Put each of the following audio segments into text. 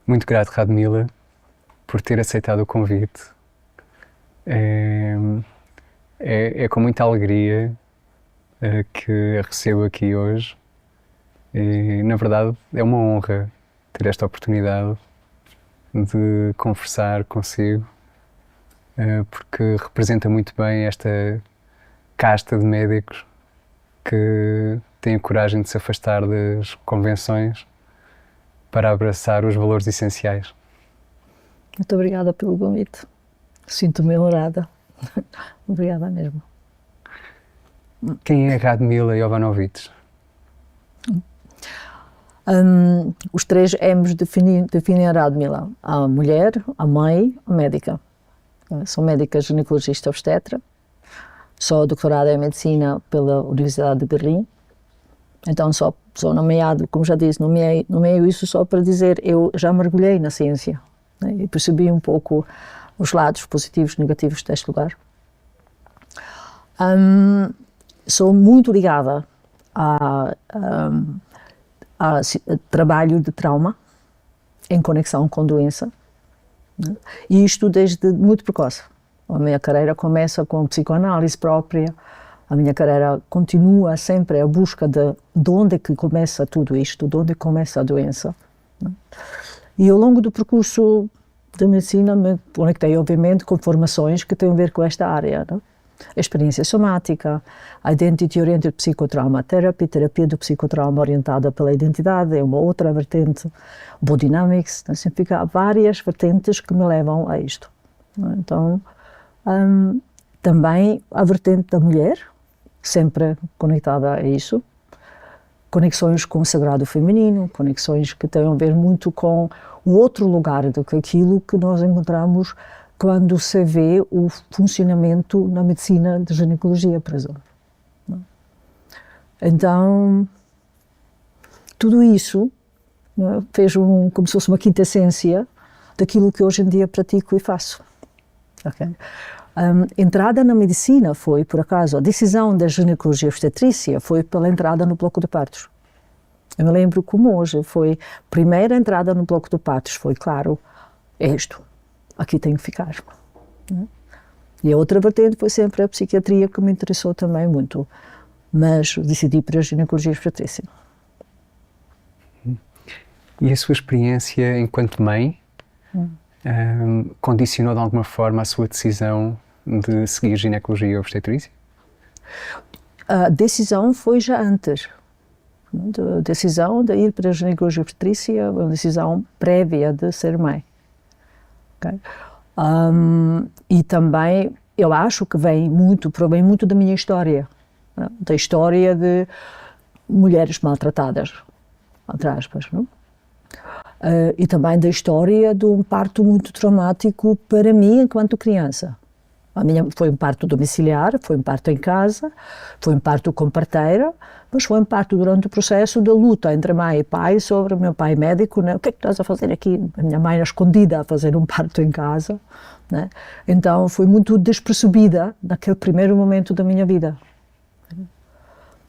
Muito grato, Radmila, por ter aceitado o convite. É, é com muita alegria que a recebo aqui hoje. E, na verdade, é uma honra ter esta oportunidade de conversar consigo, porque representa muito bem esta casta de médicos que têm a coragem de se afastar das convenções para abraçar os valores essenciais. Muito obrigada pelo convite. Sinto-me honrada. Obrigada mesmo. Quem é Radmila Jovanovic? Os três M's definem a Radmila: a mulher, a mãe, a médica. Sou médica ginecologista obstetra, sou doutorada em medicina pela Universidade de Berlim. Então sou nomeado, como já disse, nomeio isso só para dizer, eu já mergulhei na ciência, né, e percebi um pouco os lados positivos e negativos deste lugar. Sou muito ligada a trabalho de trauma em conexão com doença, né? E isto desde muito precoce. A minha carreira começa com psicoanálise própria, a minha carreira continua sempre a busca de onde é que começa tudo isto, de onde começa a doença, né? E ao longo do percurso da medicina me conectei obviamente com formações que têm a ver com esta área, né? A experiência somática, a Identity Oriented Psychotrauma Therapy, terapia do psicotrauma orientada pela identidade, é uma outra vertente, Body Dynamics, né? Significa há várias vertentes que me levam a isto, né? Então, também a vertente da mulher, sempre conectada a isso, conexões com o sagrado feminino, conexões que têm a ver muito com o outro lugar do que aquilo que nós encontramos quando se vê o funcionamento na medicina de ginecologia, por exemplo. Então, tudo isso, né, fez como se fosse uma quintessência daquilo que hoje em dia pratico e faço. Okay? Entrada na medicina foi, por acaso, a decisão da ginecologia obstetrícia foi pela entrada no bloco de partos. Eu me lembro como hoje foi a primeira entrada no bloco de partos, foi claro, é isto, aqui tenho que ficar. Né? E a outra vertente foi sempre a psiquiatria, que me interessou também muito, mas decidi para a ginecologia obstetrícia. E a sua experiência enquanto mãe condicionou de alguma forma a sua decisão de seguir ginecologia obstetrícia? A decisão foi já antes. A decisão de ir para a ginecologia obstetrícia foi uma decisão prévia de ser mãe. Okay? E também, eu acho que provém muito da minha história, né? Da história de mulheres maltratadas, entre aspas, não? E também da história de um parto muito traumático para mim enquanto criança. Foi um parto domiciliar, foi um parto em casa, foi um parto com parteira, mas foi um parto durante o processo da luta entre mãe e pai sobre o meu pai médico, né? O que é que estás a fazer aqui? A minha mãe era escondida a fazer um parto em casa, né? Então foi muito despercebida naquele primeiro momento da minha vida.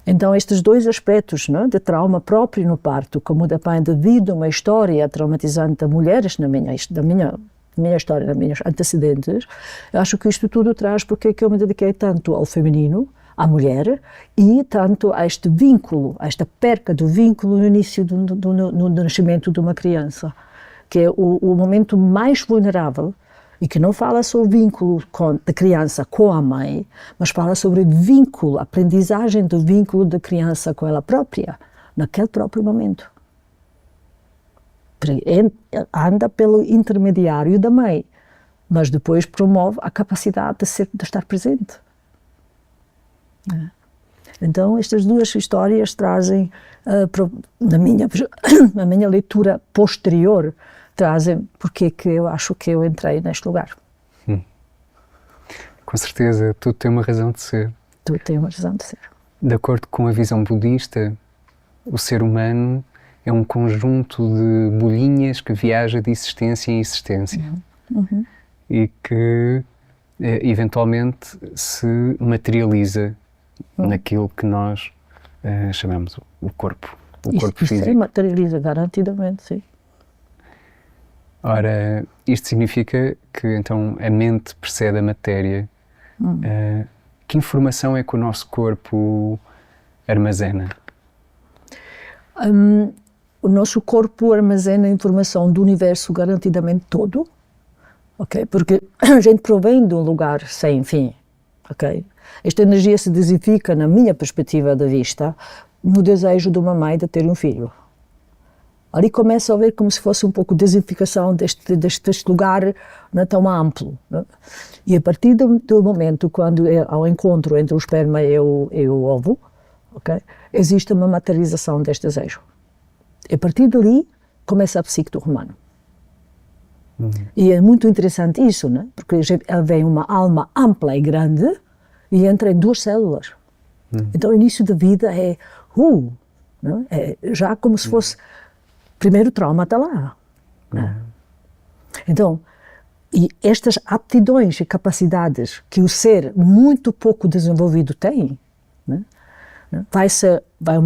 Então estes dois aspectos, né, de trauma próprio no parto, como também devido a uma história traumatizante de mulheres da minha história, das minhas antecedentes, eu acho que isto tudo traz porque é que eu me dediquei tanto ao feminino, à mulher, e tanto a este vínculo, a esta perca do vínculo no início do nascimento de uma criança, que é o momento mais vulnerável, e que não fala sobre o vínculo da criança com a mãe, mas fala sobre o vínculo, a aprendizagem do vínculo da criança com ela própria, naquele próprio momento. Anda pelo intermediário da mãe, mas depois promove a capacidade de estar presente. Então, estas duas histórias trazem, na minha leitura posterior, trazem porque que eu acho que eu entrei neste lugar. Com certeza, tudo tem uma razão de ser. Tudo tem uma razão de ser. De acordo com a visão budista, o ser humano é um conjunto de bolinhas que viaja de existência em existência. E que eventualmente se materializa naquilo que nós chamamos o corpo Isso físico. se materializa garantidamente, sim. Ora, isto significa que então a mente precede a matéria. Que informação é que o nosso corpo armazena? O nosso corpo armazena informação do universo garantidamente todo, ok? Porque a gente provém de um lugar sem fim, ok? Esta energia se desifica, na minha perspectiva de vista, no desejo de uma mãe de ter um filho. Ali começa a ver como se fosse um pouco de desificação deste lugar não é, tão amplo. Não é? E a partir do momento quando há um encontro entre o esperma e o ovo, okay, existe uma materialização deste desejo. E a partir dali começa a psique do humano. E é muito interessante isso, né? Porque vem uma alma ampla e grande e entra em 2 células. Então o início da vida é, né? É já como se fosse, primeiro o trauma está lá. Né? Então, e estas aptidões e capacidades que o ser muito pouco desenvolvido tem, né? Vai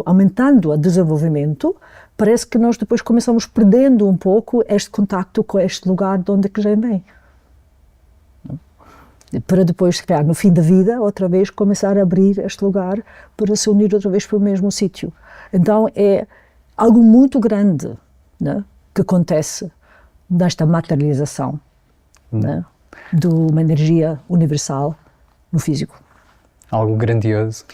aumentando o desenvolvimento, parece que nós depois começamos perdendo um pouco este contacto com este lugar de onde que já vem. Para depois, se calhar, no fim da vida, outra vez começar a abrir este lugar para se unir outra vez para o mesmo sítio. Então é algo muito grande, né, que acontece nesta materialização, né, de uma energia universal no físico. Algo grandioso.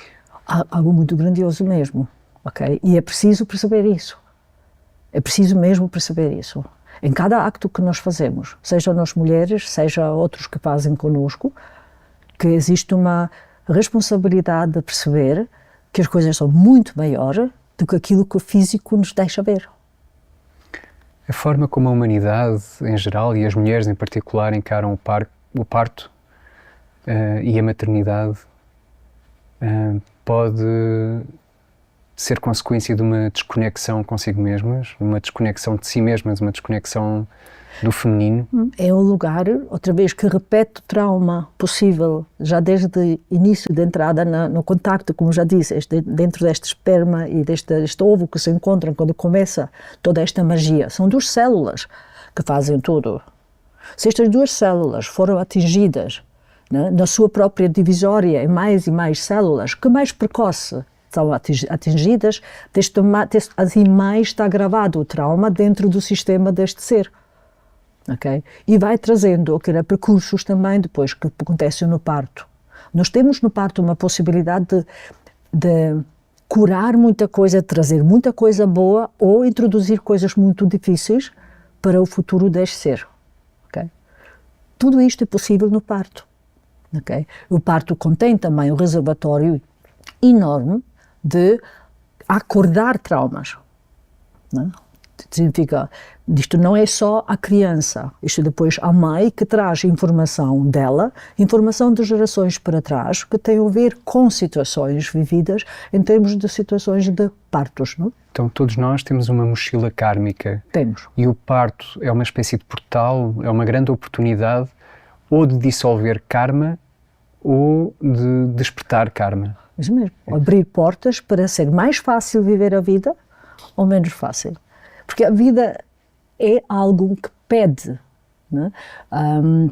Algo muito grandioso mesmo, ok? E é preciso perceber isso. É preciso mesmo perceber isso. Em cada acto que nós fazemos, seja nós mulheres, seja outros que fazem connosco, que existe uma responsabilidade de perceber que as coisas são muito maiores do que aquilo que o físico nos deixa ver. A forma como a humanidade em geral e as mulheres em particular encaram o parto e a maternidade pode ser consequência de uma desconexão consigo mesmas, uma desconexão de si mesmas, uma desconexão do feminino. É um lugar, outra vez, que repete o trauma possível, já desde o início da entrada no contacto, como já disse, dentro deste esperma e deste ovo que se encontram quando começa toda esta magia. São 2 células que fazem tudo. Se estas 2 células foram atingidas, né, na sua própria divisória em mais e mais células, que mais precoce são atingidas, assim mais está gravado o trauma dentro do sistema deste ser. Okay? E vai trazendo percursos também depois que acontecem no parto. Nós temos no parto uma possibilidade de curar muita coisa, trazer muita coisa boa ou introduzir coisas muito difíceis para o futuro deste ser. Okay? Tudo isto é possível no parto. Okay? O parto contém também um reservatório enorme de acordar traumas. Né? Significa, isto não é só a criança, isto depois a mãe que traz informação dela, informação de gerações para trás, que tem a ver com situações vividas em termos de situações de partos. Não? Então todos nós temos uma mochila kármica. Temos. E o parto é uma espécie de portal, é uma grande oportunidade ou de dissolver karma ou de despertar karma. Isso mesmo. Abrir portas para ser mais fácil viver a vida ou menos fácil. Porque a vida é algo que pede, né,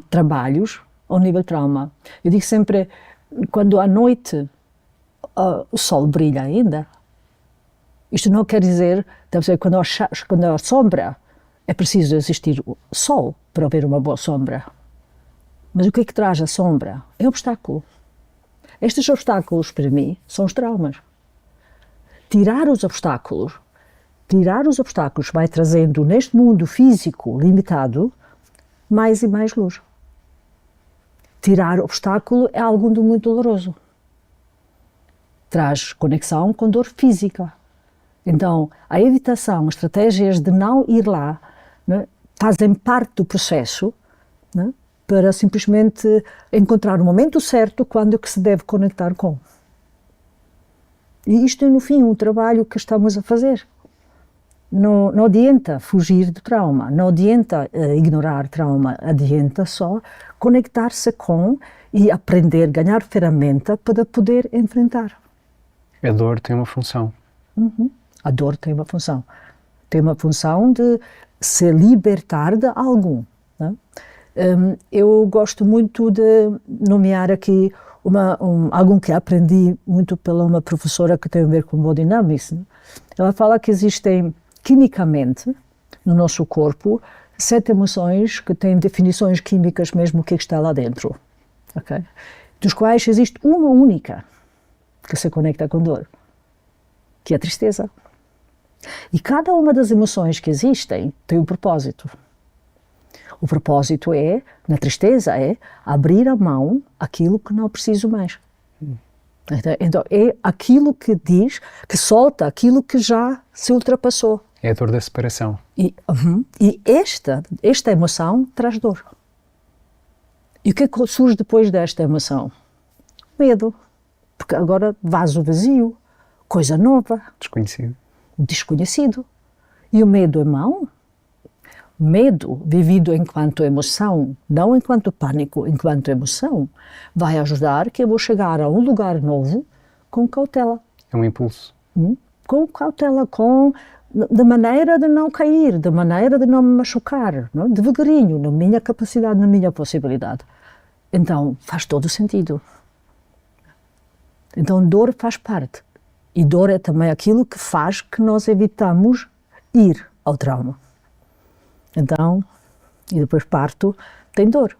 trabalhos ao nível trauma. Eu digo sempre, quando à noite o sol brilha ainda, isto não quer dizer, quando há sombra, é preciso existir o sol para haver uma boa sombra. Mas o que é que traz a sombra? É obstáculo. Estes obstáculos, para mim, são os traumas. Tirar os obstáculos vai trazendo neste mundo físico limitado mais e mais luz. Tirar obstáculo é algo muito doloroso. Traz conexão com dor física. Então, a evitação, estratégias de não ir lá, né, fazem parte do processo, né, para simplesmente encontrar o momento certo quando que se deve conectar com. E isto é, no fim, um trabalho que estamos a fazer. Não adianta fugir do trauma, não adianta ignorar trauma, adianta só conectar-se com e aprender, ganhar ferramenta para poder enfrentar. A dor tem uma função. A dor tem uma função. tem uma função de se libertar de algo. Né? Eu gosto muito de nomear aqui algo que aprendi muito pela uma professora que tem a ver com Body Dynamics. Né? Ela fala que existem, quimicamente, no nosso corpo, 7 emoções que têm definições químicas mesmo o que está lá dentro. Okay? Dos quais existe uma única que se conecta com dor, que é a tristeza. E cada uma das emoções que existem tem um propósito. O propósito na tristeza, abrir a mão àquilo que não preciso mais. Então, é aquilo que diz, que solta aquilo que já se ultrapassou. É a dor da separação. E esta emoção traz dor. E o que é que surge depois desta emoção? Medo. Porque agora vaso vazio, coisa nova. Desconhecido. Desconhecido. E o medo é mau? Medo, vivido enquanto emoção, não enquanto pânico, enquanto emoção, vai ajudar que eu vou chegar a um lugar novo com cautela. É um impulso. Com cautela, de maneira de não cair, de maneira de não me machucar, não? Devagarinho, na minha capacidade, na minha possibilidade. Então, faz todo o sentido. Então, dor faz parte. E dor é também aquilo que faz que nós evitamos ir ao trauma. Então, e depois parto, tem dor.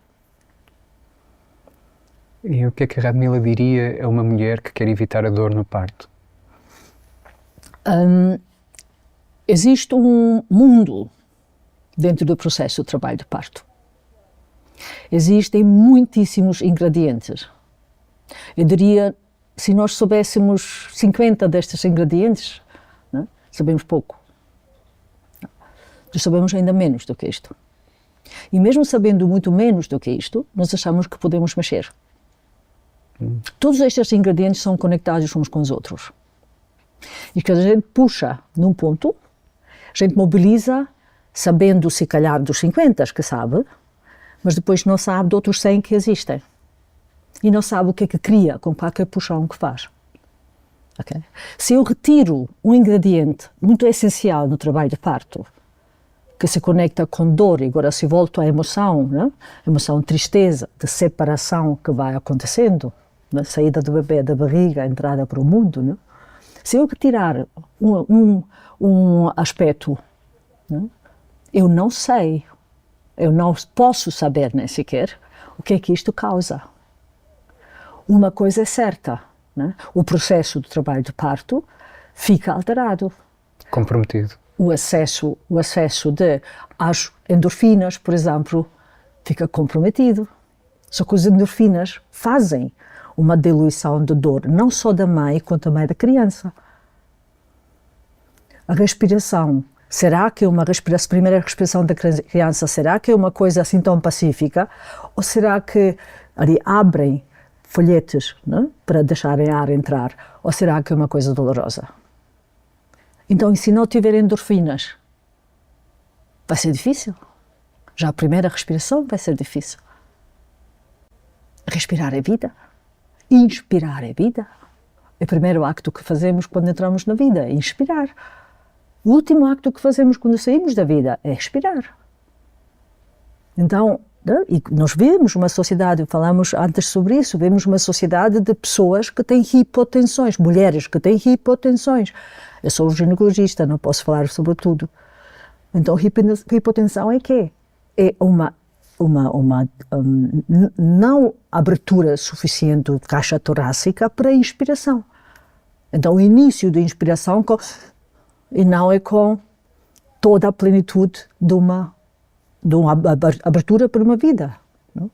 E o que é que a Radmila diria a uma mulher que quer evitar a dor no parto? Existe um mundo dentro do processo de trabalho de parto. Existem muitíssimos ingredientes. Eu diria, se nós soubéssemos 50 destes ingredientes, né, sabemos pouco. Nós sabemos ainda menos do que isto. E mesmo sabendo muito menos do que isto, nós achamos que podemos mexer. Todos estes ingredientes são conectados uns com os outros. E quando a gente puxa num ponto, a gente mobiliza, sabendo se calhar dos 50 que sabe, mas depois não sabe de outros 100 que existem. E não sabe o que é que cria com qualquer puxão que faz. Okay? Se eu retiro um ingrediente muito essencial no trabalho de parto, que se conecta com dor, e agora se volta à emoção, né? Emoção de tristeza, de separação que vai acontecendo, né? Saída do bebê da barriga, entrada para o mundo. Né? Se eu retirar um aspecto, né? Eu não sei, eu não posso saber nem sequer o que é que isto causa. Uma coisa é certa, né? O processo do trabalho de parto fica alterado. Comprometido. O acesso às endorfinas, por exemplo, fica comprometido. Só que as endorfinas fazem uma diluição de dor, não só da mãe, quanto também da criança. A respiração, será que a primeira respiração da criança, será que é uma coisa assim tão pacífica? Ou será que ali abrem folhetes, né, para deixarem ar entrar? Ou será que é uma coisa dolorosa? Então, e se não tiver endorfinas, vai ser difícil. Já a primeira respiração vai ser difícil. Respirar é vida. Inspirar é vida. É o primeiro acto que fazemos quando entramos na vida, é inspirar. O último acto que fazemos quando saímos da vida é expirar. Então, e nós vemos uma sociedade, falamos antes sobre isso, vemos uma sociedade de pessoas que têm hipotensões, mulheres que têm hipotensões. Eu sou ginecologista, não posso falar sobre tudo. Então, hipotensão é quê? É uma não abertura suficiente de caixa torácica para a inspiração. Então, o início da inspiração e não é com toda a plenitude de uma abertura para uma vida. Não?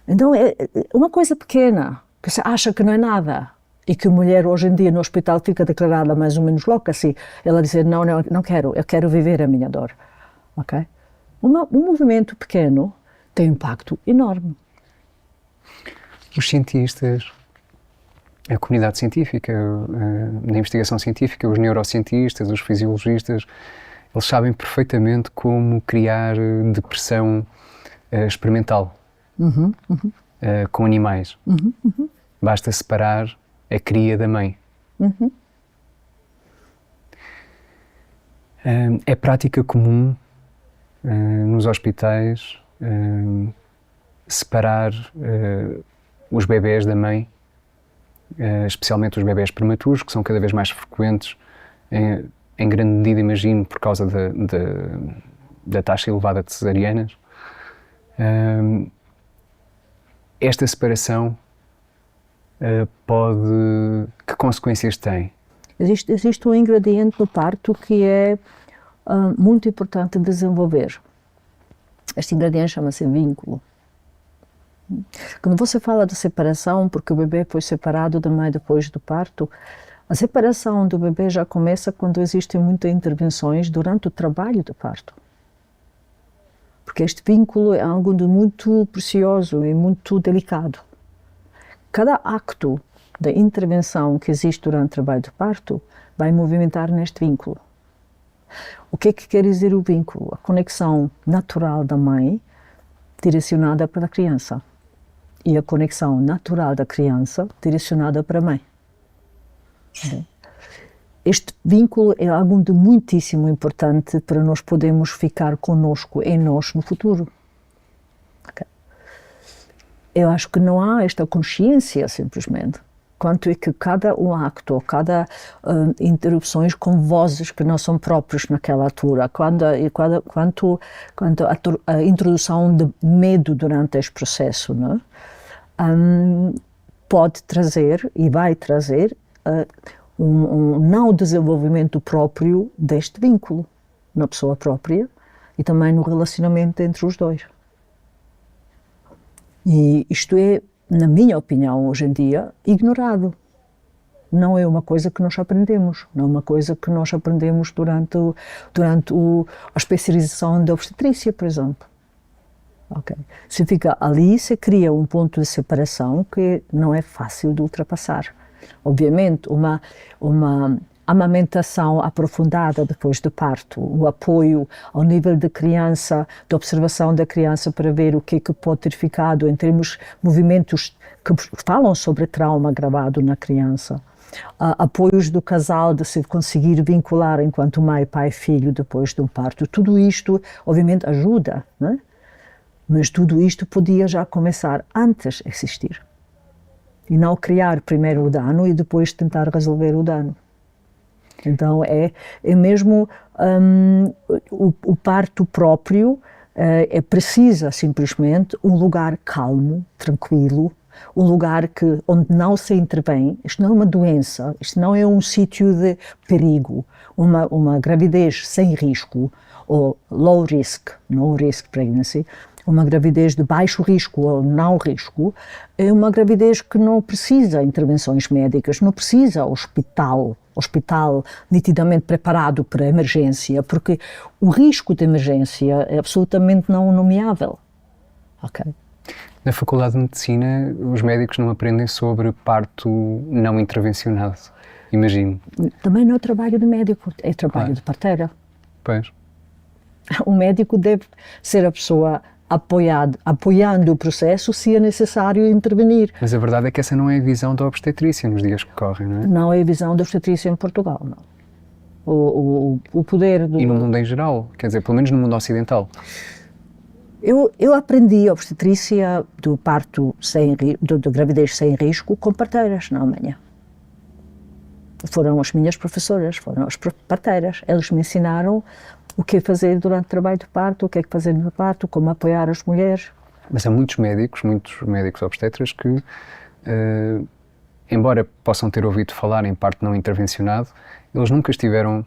Então, é uma coisa pequena, que se acha que não é nada, e que a mulher hoje em dia no hospital fica declarada mais ou menos louca, assim, ela dizer, não quero, eu quero viver a minha dor. Okay? Um movimento pequeno tem um impacto enorme. Os cientistas, a comunidade científica, na investigação científica, os neurocientistas, os fisiologistas, eles sabem perfeitamente como criar depressão experimental com animais. Basta separar a cria da mãe. É prática comum nos hospitais separar os bebés da mãe, especialmente os bebés prematuros, que são cada vez mais frequentes, em grande medida, imagino, por causa da taxa elevada de cesarianas. Esta separação que consequências tem? Existe um ingrediente no parto que é muito importante desenvolver. Este ingrediente chama-se vínculo. Quando você fala de separação, porque o bebê foi separado da mãe depois do parto, a separação do bebê já começa quando existem muitas intervenções durante o trabalho do parto. Porque este vínculo é algo de muito precioso e muito delicado. Cada acto de intervenção que existe durante o trabalho do parto vai movimentar neste vínculo. O que é que quer dizer o vínculo? A conexão natural da mãe direcionada para a criança e a conexão natural da criança direcionada para a mãe. Este vínculo é algo de muitíssimo importante para nós podermos ficar conosco em nós no futuro. Okay. Eu acho que não há esta consciência, simplesmente, quanto é que cada acto, cada interrupções com vozes que não são próprias naquela altura, quanto a introdução de medo durante este processo, não? Pode trazer e vai trazer um não desenvolvimento próprio deste vínculo na pessoa própria e também no relacionamento entre os dois. E isto é, na minha opinião, hoje em dia, ignorado. Não é uma coisa que nós aprendemos, não é uma coisa que nós aprendemos durante a especialização da obstetrícia, por exemplo. Okay. Se fica ali, se cria um ponto de separação que não é fácil de ultrapassar. Obviamente, uma amamentação aprofundada depois do parto, o apoio ao nível da criança, da observação da criança para ver o que pode ter ficado em termos de movimentos que falam sobre trauma gravado na criança, apoios do casal de se conseguir vincular enquanto mãe, pai e filho depois do parto, tudo isto obviamente ajuda, né? Mas tudo isto podia já começar antes de existir. E não criar primeiro o dano e depois tentar resolver o dano. Então é mesmo o parto próprio precisa simplesmente um lugar calmo, tranquilo, um lugar onde não se intervém. Isto não é uma doença, isto não é um sítio de perigo, uma gravidez sem risco, ou low risk, no risk pregnancy. Uma gravidez de baixo risco ou não risco é uma gravidez que não precisa intervenções médicas, não precisa hospital nitidamente preparado para emergência, porque o risco de emergência é absolutamente não nomeável. Okay. Na Faculdade de Medicina, os médicos não aprendem sobre parto não intervencionado, imagino. Também não é trabalho de médico, é trabalho de parteira. Pois. O médico deve ser a pessoa apoiando o processo se é necessário intervenir. Mas a verdade é que essa não é a visão da obstetrícia nos dias que correm, não é? Não é a visão da obstetrícia em Portugal, não. O poder do... E no mundo em geral, quer dizer, pelo menos no mundo ocidental. Eu aprendi a obstetrícia do parto de gravidez sem risco com parteiras na Alemanha. Foram as minhas professoras, foram as parteiras. Eles me ensinaram o que fazer durante o trabalho de parto, o que é que fazer no parto, como apoiar as mulheres. Mas há muitos médicos obstetras que, embora possam ter ouvido falar em parto não intervencionado, eles nunca estiveram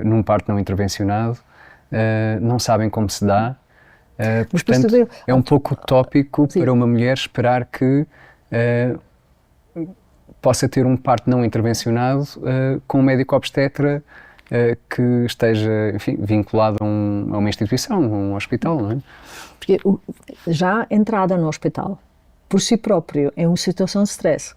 num parto não intervencionado, não sabem como se dá. Portanto, é um pouco utópico para uma mulher esperar que possa ter um parto não intervencionado com um médico obstetra que esteja, enfim, vinculado a uma instituição, a um hospital, não é? Porque já a entrada no hospital, por si próprio, é uma situação de stress.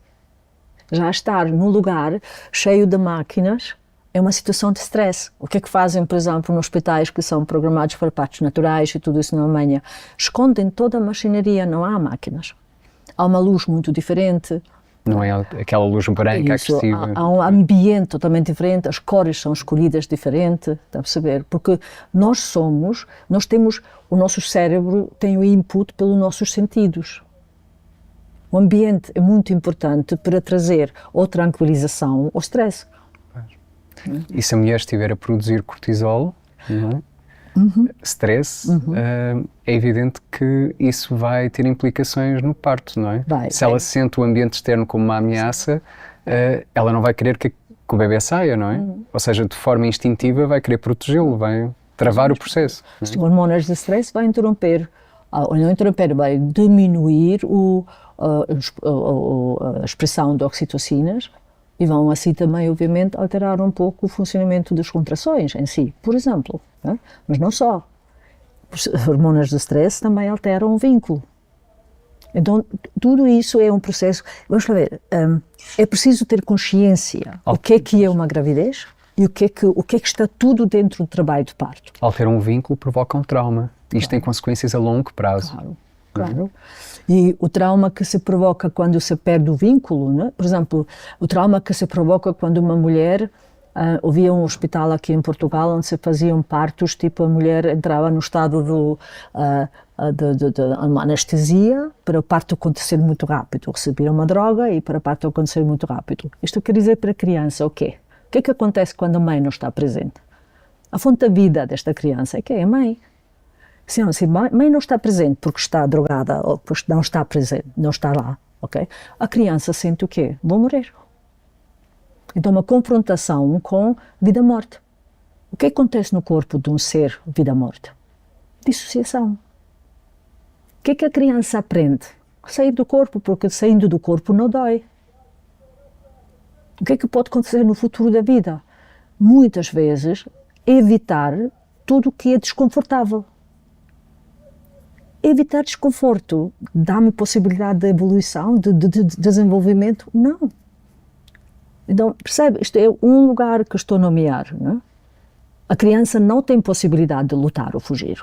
Já estar num lugar cheio de máquinas é uma situação de stress. O que é que fazem, por exemplo, nos hospitais que são programados para partos naturais e tudo isso na Alemanha? Escondem toda a maquinaria, não há máquinas. Há uma luz muito diferente, Não é aquela luz branca Isso, agressiva. há um ambiente totalmente diferente, as cores são escolhidas diferente, está a perceber? Porque nós temos, o nosso cérebro tem o input pelos nossos sentidos. O ambiente é muito importante para trazer ou tranquilização ou stress. E se a mulher estiver a produzir cortisol, não é? Stress, é evidente que isso vai ter implicações no parto, não é? Se ela sente o ambiente externo como uma ameaça, ela não vai querer que o bebê saia, não é? Ou seja, de forma instintiva vai querer protegê-lo, vai travar o processo. Os hormônios de stress vai interromper, vai diminuir a expressão de oxitocinas e vão assim também, obviamente, alterar um pouco o funcionamento das contrações em si, por exemplo. Né? Mas não só. Os hormônios de stress também alteram o vínculo. Então, tudo isso é um processo. Vamos lá ver, é preciso ter consciência o que é uma gravidez e o que é que está tudo dentro do trabalho de parto. Alterar um vínculo provoca um trauma. Isto tem consequências a longo prazo. Claro. E o trauma que se provoca quando se perde o vínculo, né? Por exemplo, o trauma que se provoca quando uma mulher, havia um hospital aqui em Portugal onde se faziam partos, tipo a mulher entrava no estado de uma anestesia para o parto acontecer muito rápido, recebia uma droga e para o parto acontecer muito rápido. Isto quer dizer para a criança o quê? O que é que acontece quando a mãe não está presente? A fonte da vida desta criança é que é a mãe. Se a mãe não está presente porque está drogada ou porque não está presente, não está lá, ok? A criança sente o quê? Vou morrer. Então, uma confrontação com vida-morte. O que acontece no corpo de um ser vida-morte? Dissociação. O que é que a criança aprende? Sair do corpo, porque saindo do corpo não dói. O que é que pode acontecer no futuro da vida? Muitas vezes, evitar tudo o que é desconfortável. Evitar desconforto dá-me possibilidade de evolução, de desenvolvimento? Não. Então, percebe? Isto é um lugar que estou a nomear. Não é? A criança não tem possibilidade de lutar ou fugir.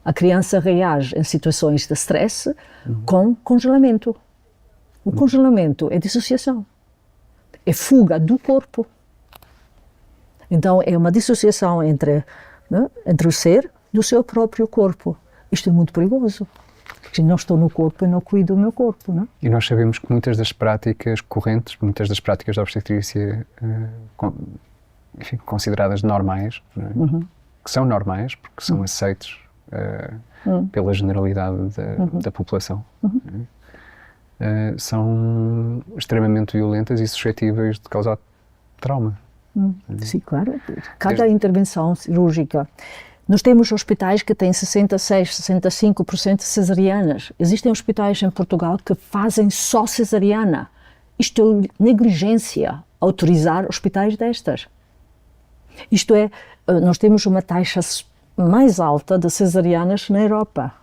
A criança reage em situações de stress com congelamento. O congelamento é dissociação. É fuga do corpo. Então, é uma dissociação entre o ser e o seu próprio corpo. Isto é muito perigoso, porque se não estou no corpo, eu não cuido do meu corpo, não é? E nós sabemos que muitas das práticas correntes, muitas das práticas da obstetrícia, consideradas normais, não é? Que são normais, porque são aceitos pela generalidade da população, são extremamente violentas e suscetíveis de causar trauma. Sim, claro. Cada intervenção cirúrgica. Nós temos hospitais que têm 66%, 65% de cesarianas. Existem hospitais em Portugal que fazem só cesariana. Isto é negligência, autorizar hospitais destas. Isto é, nós temos uma taxa mais alta de cesarianas na Europa.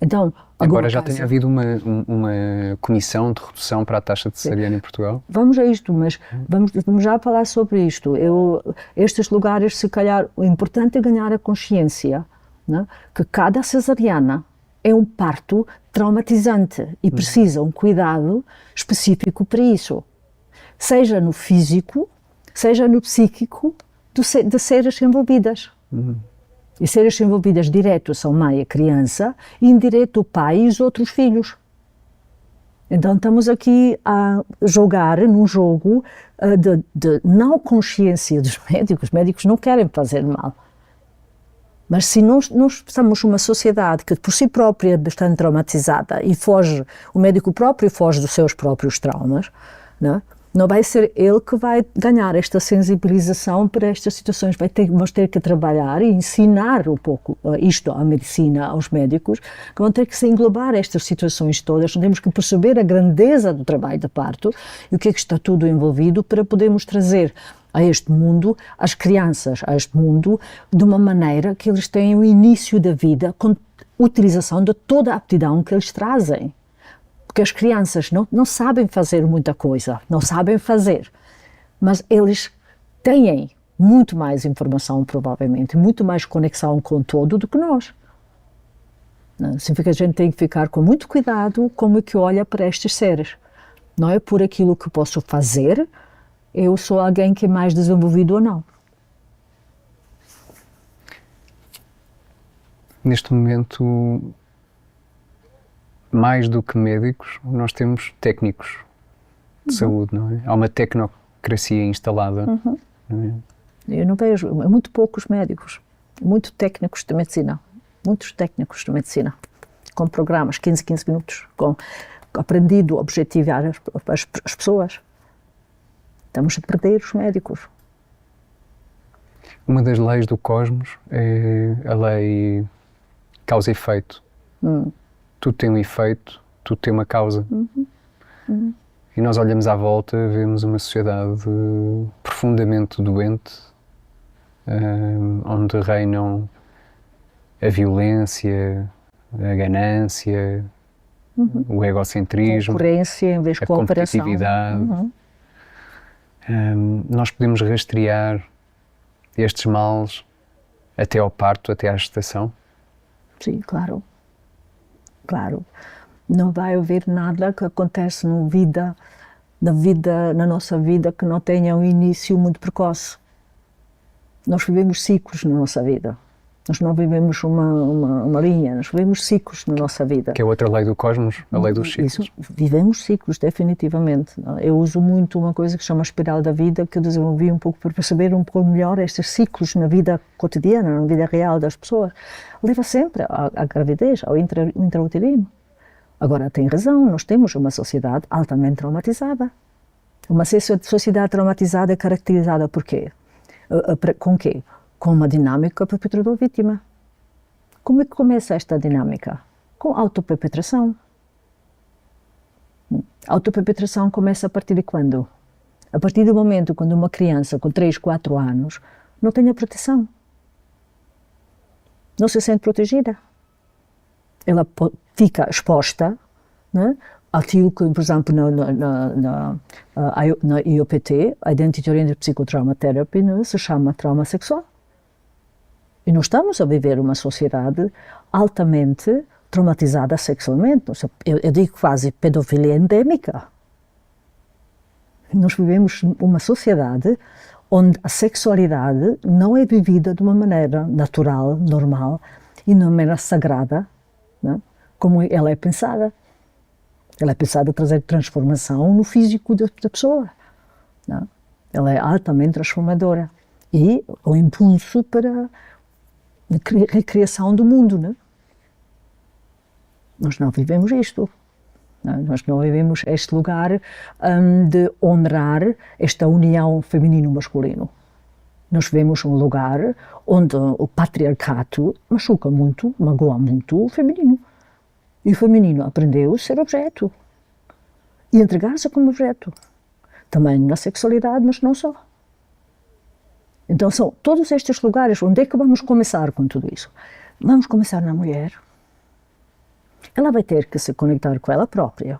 Então, agora já tem havido uma comissão de redução para a taxa de cesariana em Portugal? Vamos a isto, mas vamos já falar sobre isto. Estes lugares, se calhar, o importante é ganhar a consciência, né, que cada cesariana é um parto traumatizante e precisa um cuidado específico para isso. Seja no físico, seja no psíquico de seres envolvidas. E seres envolvidas direto são mãe e criança, e indireto o pai e os outros filhos. Então estamos aqui a jogar num jogo de não consciência dos médicos. Os médicos não querem fazer mal. Mas se nós somos uma sociedade que por si própria é bastante traumatizada e o médico próprio foge dos seus próprios traumas, não vai ser ele que vai ganhar esta sensibilização para estas situações. Vamos ter que trabalhar e ensinar um pouco isto à medicina, aos médicos, que vão ter que se englobar estas situações todas. Temos que perceber a grandeza do trabalho de parto e o que é que está tudo envolvido para podermos trazer a este mundo, as crianças a este mundo, de uma maneira que eles tenham o início da vida com utilização de toda a aptidão que eles trazem. Porque as crianças não sabem fazer muita coisa, não sabem fazer, mas eles têm muito mais informação, provavelmente, muito mais conexão com o todo do que nós. Significa que a gente tem que ficar com muito cuidado como é que olha para estes seres. Não é por aquilo que posso fazer, eu sou alguém que é mais desenvolvido ou não. Neste momento, mais do que médicos, nós temos técnicos de saúde, não é? Há uma tecnocracia instalada. Não é? Eu não vejo, muito poucos médicos, muito técnicos de medicina, muitos técnicos de medicina, com programas 15 minutos, com aprendido a objetivar as pessoas. Estamos a perder os médicos. Uma das leis do cosmos é a lei causa e efeito. Tudo tem um efeito, tudo tem uma causa. E nós olhamos à volta, vemos uma sociedade profundamente doente, onde reinam a violência, a ganância, o egocentrismo, concorrência em vez de a cooperação. competitividade. Nós podemos rastrear estes males até ao parto, até à gestação? Sim, claro. Claro. Não vai haver nada que acontece na nossa vida que não tenha um início muito precoce. Nós vivemos ciclos na nossa vida. Nós não vivemos uma linha, nós vivemos ciclos na nossa vida. Que é outra lei do cosmos, a lei dos ciclos. Isso, vivemos ciclos, definitivamente. Eu uso muito uma coisa que se chama espiral da vida, que eu desenvolvi um pouco para perceber um pouco melhor estes ciclos na vida cotidiana, na vida real das pessoas. Leva sempre à gravidez, ao intrauterino. Agora, tem razão, nós temos uma sociedade altamente traumatizada. Uma sociedade traumatizada é caracterizada por quê? Com quê? Com uma dinâmica perpetrador-vítima. Como é que começa esta dinâmica? Com autoperpetração. A autoperpetração começa a partir de quando? A partir do momento quando uma criança com 3, 4 anos não tem a proteção. Não se sente protegida. Ela fica exposta, né, àquilo que, por exemplo, na IOPT, Identity Oriented Psychotrauma Therapy, né, se chama trauma sexual. E nós estamos a viver uma sociedade altamente traumatizada sexualmente. Eu digo quase pedofilia endémica. Nós vivemos uma sociedade onde a sexualidade não é vivida de uma maneira natural, normal e de uma maneira sagrada, né, como ela é pensada. Ela é pensada a trazer transformação no físico da pessoa. Né? Ela é altamente transformadora. E o impulso para a recriação do mundo. Né? Nós não vivemos isto. Né? Nós não vivemos este lugar de honrar esta união feminino-masculino. Nós vivemos um lugar onde o patriarcado machuca muito, magoa muito o feminino. E o feminino aprendeu a ser objeto e entregar-se como objeto. Também na sexualidade, mas não só. Então são todos estes lugares. Onde é que vamos começar com tudo isso? Vamos começar na mulher. Ela vai ter que se conectar com ela própria.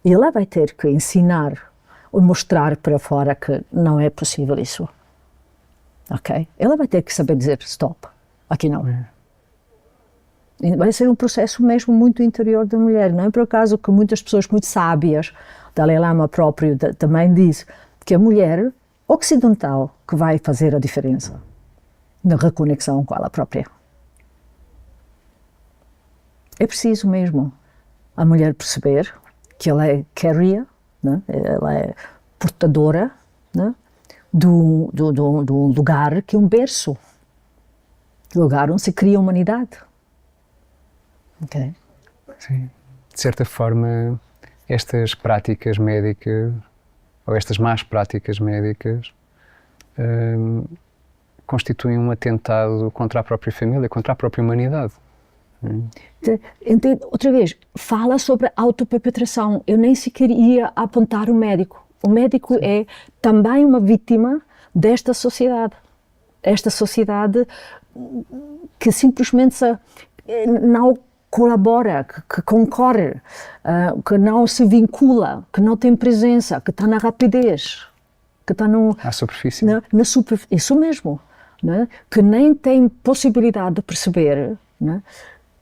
E ela vai ter que ensinar ou mostrar para fora que não é possível isso. Ok? Ela vai ter que saber dizer stop. Aqui não. Vai ser um processo mesmo muito interior da mulher. Não é por acaso que muitas pessoas muito sábias, Dalai Lama próprio também diz que a mulher ocidental que vai fazer a diferença na reconexão com ela própria. É preciso mesmo a mulher perceber que ela é carrier, né? Ela é portadora, né? do lugar que é um berço, do lugar onde se cria a humanidade. Okay. Sim. De certa forma, estas práticas médicas, ou estas más práticas médicas, constituem um atentado contra a própria família, contra a própria humanidade. Outra vez, fala sobre a autoperpetração. Eu nem sequer ia apontar o médico. O médico é também uma vítima desta sociedade. Esta sociedade que simplesmente não colabora, que concorre, que não se vincula, que não tem presença, que está na rapidez, que está à superfície. Na superfície, isso mesmo, né? Que nem tem possibilidade de perceber, né?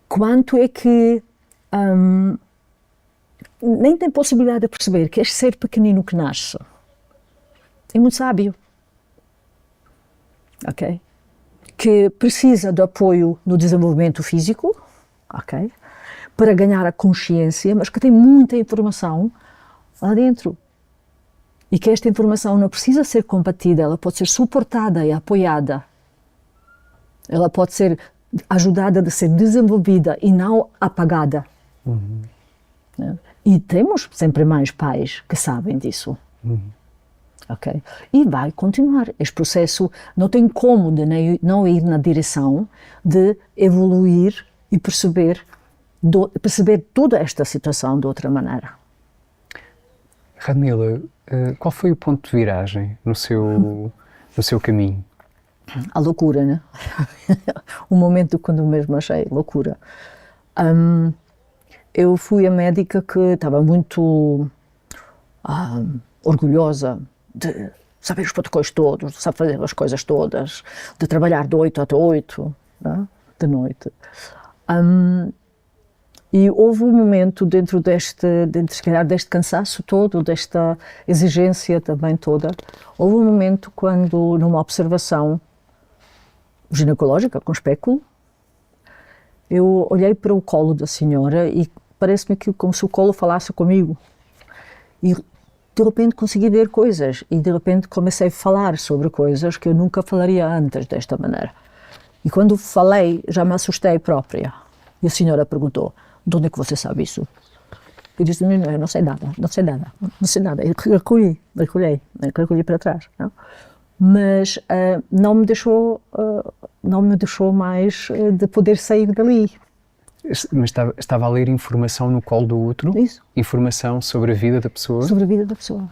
Quanto é que nem tem possibilidade de perceber que este ser pequenino que nasce é muito sábio, ok? Que precisa de apoio no desenvolvimento físico, ok? Para ganhar a consciência, mas que tem muita informação lá dentro. E que esta informação não precisa ser combatida, ela pode ser suportada e apoiada. Ela pode ser ajudada a ser desenvolvida e não apagada. Né? E temos sempre mais pais que sabem disso. Okay? E vai continuar. Este processo não tem como de não ir na direção de evoluir e perceber toda esta situação de outra maneira. Radmila, qual foi o ponto de viragem no seu caminho? A loucura, né? O momento quando mesmo achei loucura. Eu fui a médica que estava muito orgulhosa de saber os protocolos todos, de saber fazer as coisas todas, de trabalhar de 8 até 8, né? De noite. E houve um momento dentro se calhar deste cansaço todo, desta exigência também toda, houve um momento quando, numa observação ginecológica com espéculo, eu olhei para o colo da senhora e parece-me que como se o colo falasse comigo. E de repente consegui ver coisas e de repente comecei a falar sobre coisas que eu nunca falaria antes desta maneira. E quando falei, já me assustei própria. E a senhora perguntou: de onde é que você sabe isso? Eu disse: não, não sei nada, não sei nada, não sei nada. Eu recolhi para trás. Não? Mas não me deixou mais de poder sair dali. Mas estava a ler informação no colo do útero? Isso. Informação sobre a vida da pessoa? Sobre a vida da pessoa.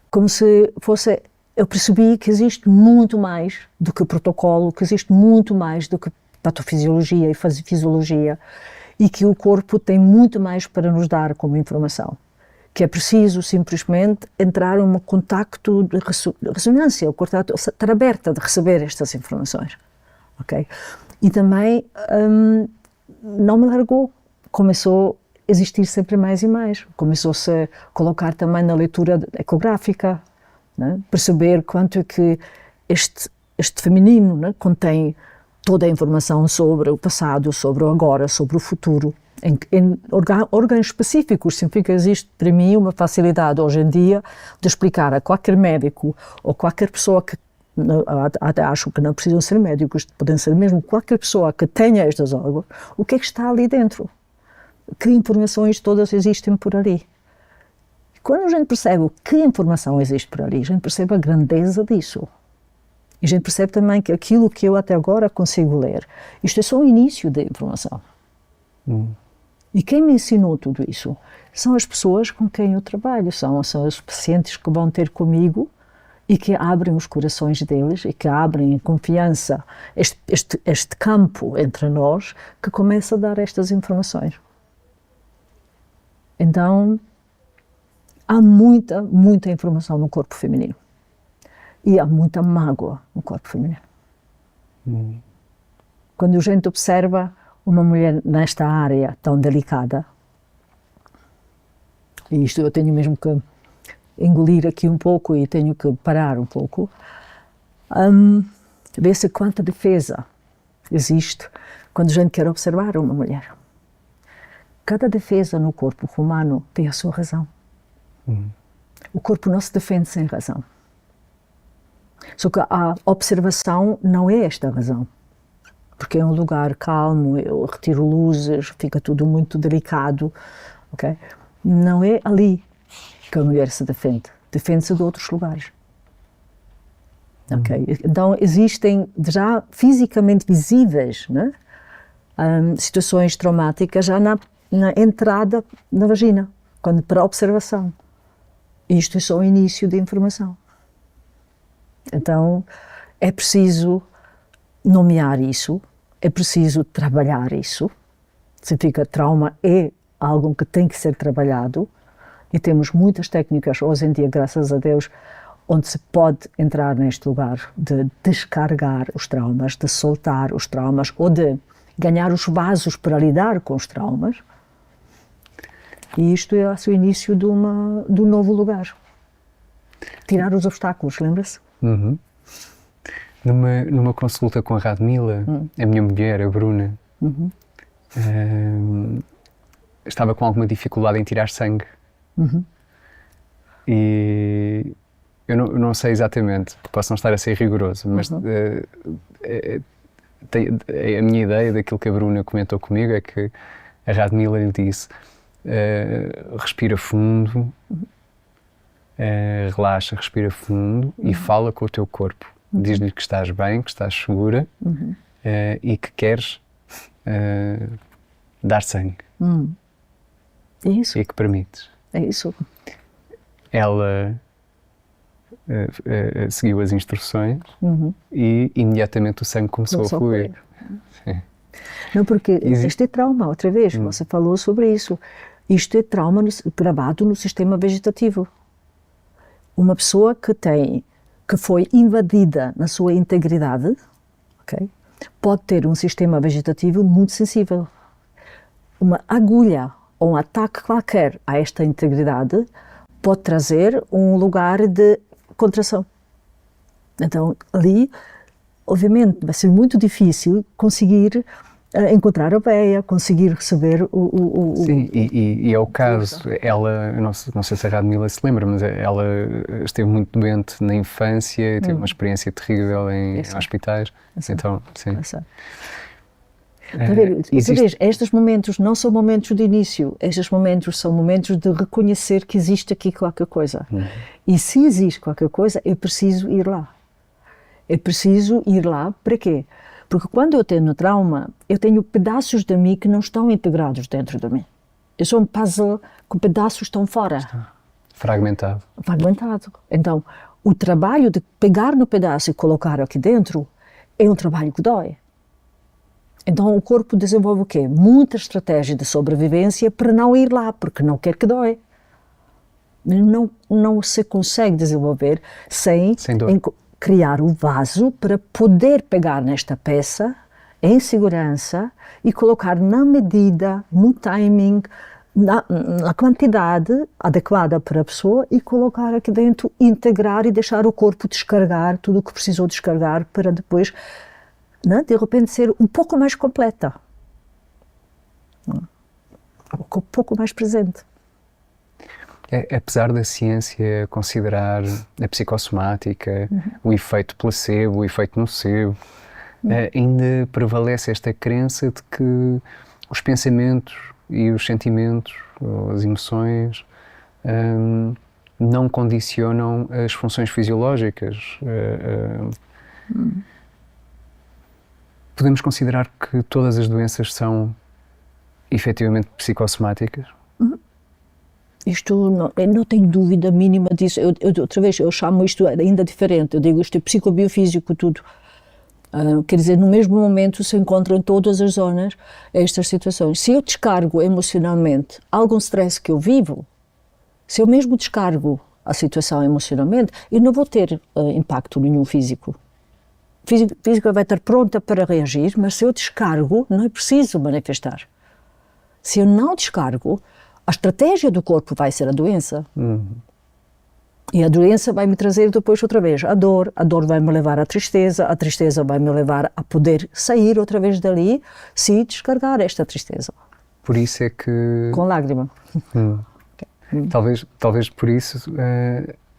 Como se fosse... Eu percebi que existe muito mais do que protocolo, que existe muito mais do que patofisiologia e fisiologia, e que o corpo tem muito mais para nos dar como informação. Que é preciso simplesmente entrar em um contacto de ressonância, o contacto, estar aberta de receber estas informações. Okay? E também não me largou, começou a existir sempre mais e mais, começou-se a colocar também na leitura ecográfica, né? Perceber quanto é que este feminino, né, contém toda a informação sobre o passado, sobre o agora, sobre o futuro. Em órgãos específicos, significa que existe para mim uma facilidade hoje em dia de explicar a qualquer médico ou qualquer pessoa que, até acho que não precisam ser médicos, podem ser mesmo qualquer pessoa que tenha estes órgãos, o que é que está ali dentro, que informações todas existem por ali. Quando a gente percebe que informação existe por ali, a gente percebe a grandeza disso. E a gente percebe também que aquilo que eu até agora consigo ler, isto é só o início da informação. E quem me ensinou tudo isso são as pessoas com quem eu trabalho, são os pacientes que vão ter comigo e que abrem os corações deles e que abrem em confiança este campo entre nós que começa a dar estas informações. Então, há muita, muita informação no corpo feminino. E há muita mágoa no corpo feminino. Quando a gente observa uma mulher nesta área tão delicada, e isto eu tenho mesmo que engolir aqui um pouco e tenho que parar um pouco, vê-se quanta defesa existe quando a gente quer observar uma mulher. Cada defesa no corpo humano tem a sua razão. O corpo não se defende sem razão. Só que a observação não é esta razão. Porque é um lugar calmo, eu retiro luzes, fica tudo muito delicado. Okay? Não é ali que a mulher se defende. Defende-se de outros lugares. Okay? Então existem já fisicamente visíveis, né? Situações traumáticas já na entrada na vagina, para observação. Isto é só o início da informação. Então, é preciso nomear isso, é preciso trabalhar isso. Significa que trauma é algo que tem que ser trabalhado e temos muitas técnicas hoje em dia, graças a Deus, onde se pode entrar neste lugar de descarregar os traumas, de soltar os traumas ou de ganhar os vasos para lidar com os traumas. E isto é o início de um novo lugar. Tirar os obstáculos, lembra-se? Uhum. Numa consulta com a Radmila, a minha mulher, a Bruna, estava com alguma dificuldade em tirar sangue. E eu não sei exatamente, posso não estar a ser rigoroso, mas a minha ideia daquilo que a Bruna comentou comigo é que a Radmila lhe disse: respira fundo, relaxa, respira fundo e fala com o teu corpo. Diz-lhe que estás bem, que estás segura e que queres dar sangue. É isso. E que permites. É isso. Ela seguiu as instruções e imediatamente o sangue começou a fluir. Sim. Não, porque este é trauma, outra vez, você falou sobre isso. Isto é trauma gravado no sistema vegetativo. Uma pessoa que foi invadida na sua integridade, okay, pode ter um sistema vegetativo muito sensível. Uma agulha ou um ataque qualquer a esta integridade pode trazer um lugar de contração. Então, ali, obviamente, vai ser muito difícil conseguir encontrar a veia, conseguir receber o... Sim, e é o caso. Ela, não sei se a Radmila se lembra, mas ela esteve muito doente na infância, teve uma experiência terrível em hospitais. Então, sim. Estes momentos não são momentos de início, estes momentos são momentos de reconhecer que existe aqui qualquer coisa. E se existe qualquer coisa, é preciso ir lá. É preciso ir lá para quê? Porque quando eu tenho trauma, eu tenho pedaços de mim que não estão integrados dentro de mim. Eu sou um puzzle com pedaços que estão fora. Fragmentado. Fragmentado. Então, o trabalho de pegar no pedaço e colocar aqui dentro é um trabalho que dói. Então o corpo desenvolve o quê? Muita estratégia de sobrevivência para não ir lá, porque não quer que dói. Não se consegue desenvolver sem criar o vaso para poder pegar nesta peça em segurança e colocar na medida, no timing, na quantidade adequada para a pessoa e colocar aqui dentro, integrar e deixar o corpo descarregar tudo o que precisou descarregar para depois, de repente, ser um pouco mais completa, um pouco mais presente. Apesar da ciência considerar a psicossomática, o efeito placebo, o efeito nocebo, ainda prevalece esta crença de que os pensamentos e os sentimentos, ou as emoções, não condicionam as funções fisiológicas. Podemos considerar que todas as doenças são efetivamente psicossomáticas? Isto, eu não tenho dúvida mínima disso. Outra vez, eu chamo isto ainda diferente. Eu digo isto é psicobiofísico tudo. Quer dizer, no mesmo momento se encontram em todas as zonas estas situações. Se eu descargo emocionalmente algum stress que eu vivo, se eu mesmo descargo a situação emocionalmente, eu não vou ter impacto nenhum físico. Física vai estar pronta para reagir, mas se eu descargo, não é preciso manifestar. Se eu não descargo, a estratégia do corpo vai ser a doença. E a doença vai me trazer depois outra vez a dor vai me levar à tristeza, a tristeza vai me levar a poder sair outra vez dali se descargar esta tristeza. Por isso é que... Com lágrima. Talvez por isso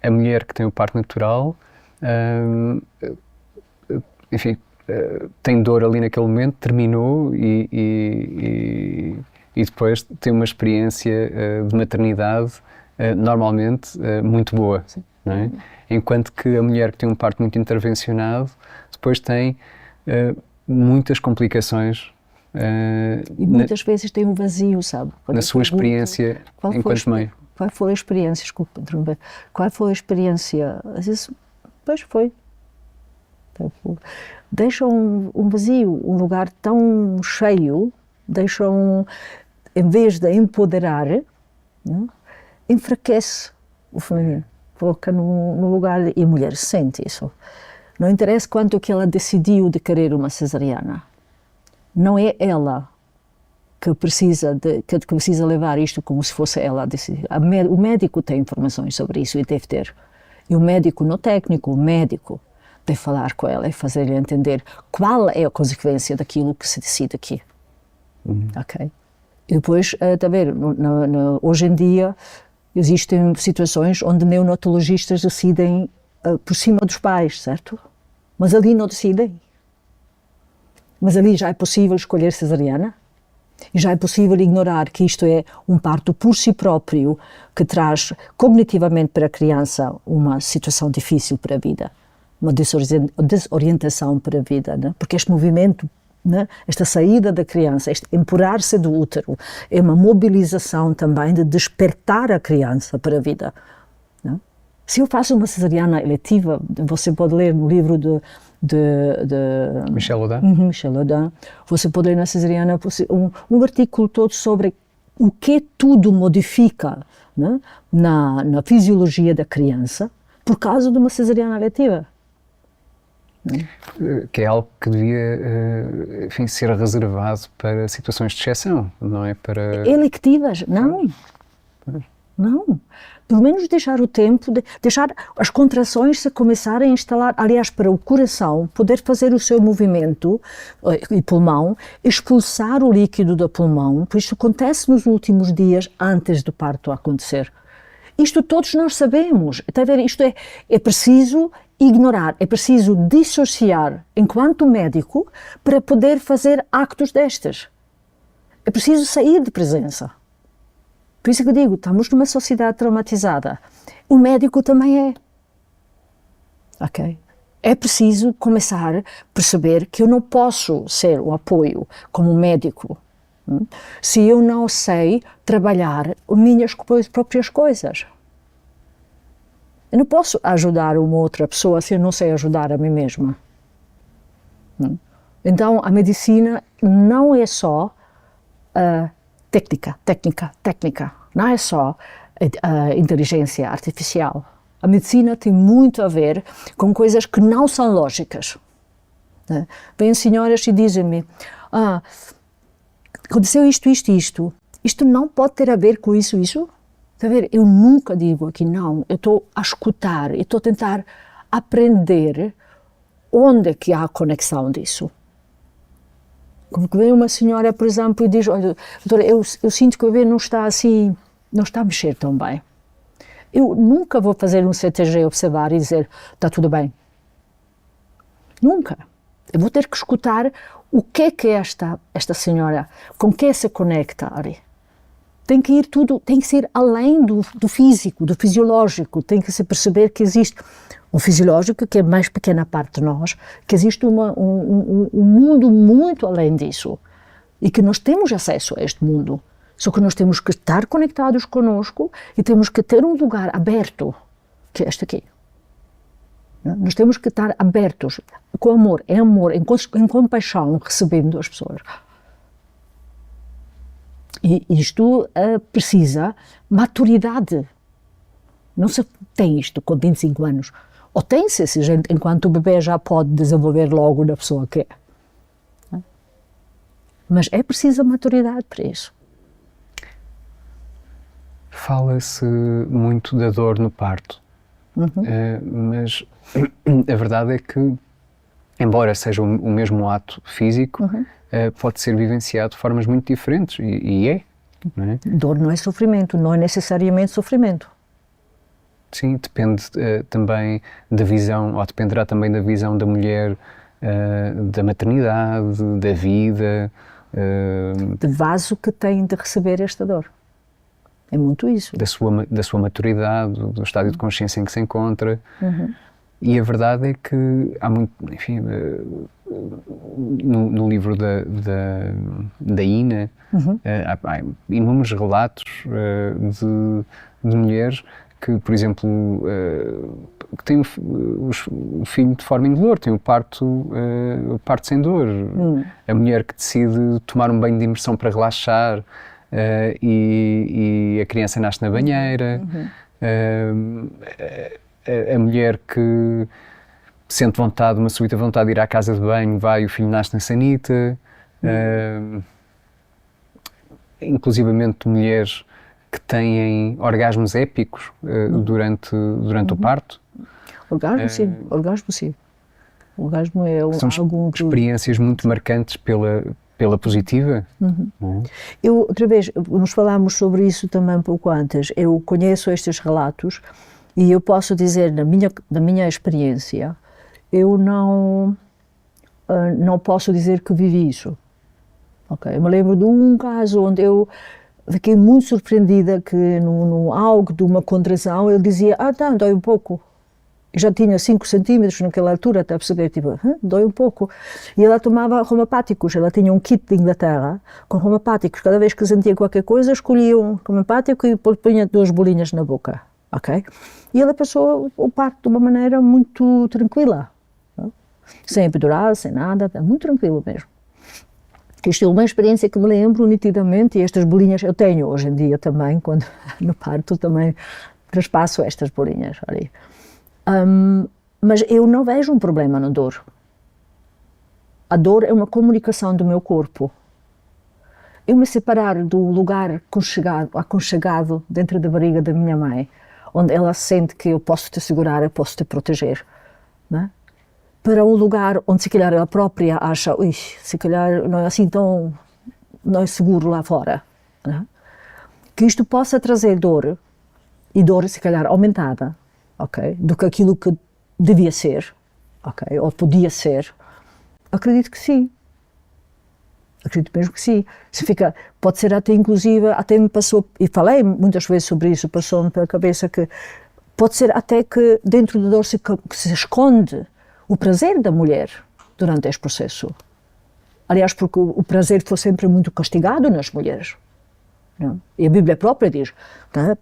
a mulher que tem o parto natural, enfim, tem dor ali naquele momento, terminou e depois tem uma experiência de maternidade normalmente muito boa, não é? Enquanto que a mulher que tem um parto muito intervencionado depois tem muitas complicações e muitas vezes tem um vazio, sabe? Na sua experiência enquanto mãe. Qual foi a experiência? Desculpa, qual foi a experiência? Às vezes, pois foi. Deixa um vazio, um lugar tão cheio, em vez de empoderar, enfraquece o feminino, coloca no lugar, e a mulher sente isso. Não interessa quanto que ela decidiu de querer uma cesariana, não é ela que precisa levar isto como se fosse ela a decidir. O médico tem informações sobre isso e deve ter. E o médico, não técnico, o médico deve falar com ela e fazer-lhe entender qual é a consequência daquilo que se decide aqui. Ok? E depois, está a ver, hoje em dia existem situações onde neonatologistas decidem por cima dos pais, certo? Mas ali não decidem. Mas ali já é possível escolher cesariana e já é possível ignorar que isto é um parto por si próprio que traz cognitivamente para a criança uma situação difícil para a vida, uma desorientação para a vida, né? Porque este movimento, né? Esta saída da criança, este empurrar-se do útero, é uma mobilização também de despertar a criança para a vida. Né? Se eu faço uma cesariana eletiva, você pode ler no livro de Michel Audin. Michel Audin, você pode ler na cesariana um artigo todo sobre o que tudo modifica, né? na fisiologia da criança por causa de uma cesariana eletiva. Que é algo que devia, enfim, ser reservado para situações de exceção, não é para... Electivas, não. Não. Pelo menos deixar o tempo, deixar as contrações se começarem a instalar, aliás, para o coração poder fazer o seu movimento e pulmão, expulsar o líquido do pulmão, pois isso acontece nos últimos dias antes do parto acontecer. Isto todos nós sabemos. Está a ver? Isto é preciso ignorar, é preciso dissociar enquanto médico para poder fazer actos destes. É preciso sair de presença. Por isso que eu digo, estamos numa sociedade traumatizada. O médico também é. Ok? É preciso começar a perceber que eu não posso ser o apoio como médico se eu não sei trabalhar as minhas próprias coisas. Eu não posso ajudar uma outra pessoa se eu não sei ajudar a mim mesma. Então, a medicina não é só técnica. Não é só inteligência artificial. A medicina tem muito a ver com coisas que não são lógicas. Vêm senhoras e dizem-me, aconteceu isto. Isto não pode ter a ver com isso. Está a ver? Eu nunca digo aqui não. Eu estou a escutar, eu estou a tentar aprender onde é que há a conexão disso. Como que vem uma senhora, por exemplo, e diz, olha, doutora, eu sinto que o bebê não está assim, não está a mexer tão bem. Eu nunca vou fazer um CTG, observar e dizer, está tudo bem. Nunca. Eu vou ter que escutar o que é esta senhora, com que se conecta ali. Tem que ir tudo, tem que ser além do físico, do fisiológico, tem que se perceber que existe um fisiológico, que é a mais pequena parte de nós, que existe um mundo muito além disso e que nós temos acesso a este mundo, só que nós temos que estar conectados conosco e temos que ter um lugar aberto, que é este aqui. Nós temos que estar abertos, com amor, em compaixão, recebendo as pessoas. E isto precisa maturidade. Não se tem isto com 25 anos. Ou tem-se, enquanto o bebê já pode desenvolver logo na pessoa que é. Mas é preciso maturidade para isso. Fala-se muito da dor no parto, mas a verdade é que, embora seja o mesmo ato físico, pode ser vivenciado de formas muito diferentes, e é, não é? Dor não é sofrimento, não é necessariamente sofrimento. Sim, depende também da visão, ou dependerá também da visão da mulher, da maternidade, da vida. De vaso que tem de receber esta dor. É muito isso. Da sua maturidade, do estádio de consciência em que se encontra. E a verdade é que há muito, enfim, no livro da Ina, há inúmeros relatos de mulheres que, por exemplo, que têm o filho de forma indolor, têm o parto sem dor. A mulher que decide tomar um banho de imersão para relaxar e a criança nasce na banheira. A mulher que sente vontade, uma súbita vontade de ir à casa de banho, vai e o filho nasce na sanita. inclusivamente mulheres que têm orgasmos épicos durante o parto. Orgasmo, sim. Orgasmo, sim. O orgasmo é São algo experiências muito marcantes pela positiva. Eu, outra vez, nós falámos sobre isso também um pouco antes. Eu conheço estes relatos e eu posso dizer, da minha experiência, eu não posso dizer que vivi isso. Okay? Eu me lembro de um caso onde eu fiquei muito surpreendida que no algo de uma contração ele dizia, tá, dói um pouco. Eu já tinha 5 centímetros naquela altura, até perceber, tipo, dói um pouco. E ela tomava homeopáticos, ela tinha um kit de Inglaterra com homeopáticos. Cada vez que sentia qualquer coisa, escolhia um homeopático e punha 2 bolinhas na boca, ok? E ela passou o parto de uma maneira muito tranquila, não? Sem epidural, sem nada, muito tranquilo mesmo. Isto é uma experiência que me lembro nitidamente, e estas bolinhas eu tenho hoje em dia também, quando no parto também traspasso estas bolinhas ali. Mas eu não vejo um problema na dor. A dor é uma comunicação do meu corpo. Eu me separar do lugar aconchegado dentro da barriga da minha mãe, onde ela sente que eu posso te segurar, eu posso te proteger, não é? Para um lugar onde se calhar ela própria acha, se calhar não é assim tão, não é seguro lá fora, não é? Que isto possa trazer dor, e dor se calhar aumentada, ok, do que aquilo que devia ser, ok, ou podia ser. Acredito que sim. Acredito mesmo que sim. Pode ser até inclusive, até me passou, e falei muitas vezes sobre isso, passou-me pela cabeça que pode ser até que dentro da dor se esconde o prazer da mulher durante este processo. Aliás, porque o prazer foi sempre muito castigado nas mulheres. Não? E a Bíblia própria diz,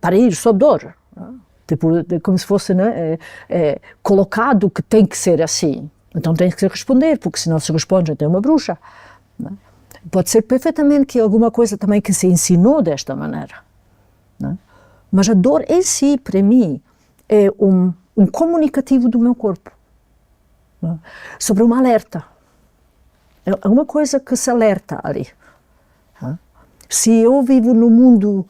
parir sob dor. Não? Tipo, como se fosse, né, colocado que tem que ser assim. Então tem que responder, porque se não se responde, então é uma bruxa. Não? Pode ser perfeitamente que alguma coisa também que se ensinou desta maneira. Não? Mas a dor em si, para mim, é um comunicativo do meu corpo. Não? Sobre uma alerta. É uma coisa que se alerta ali. Não? Se eu vivo num mundo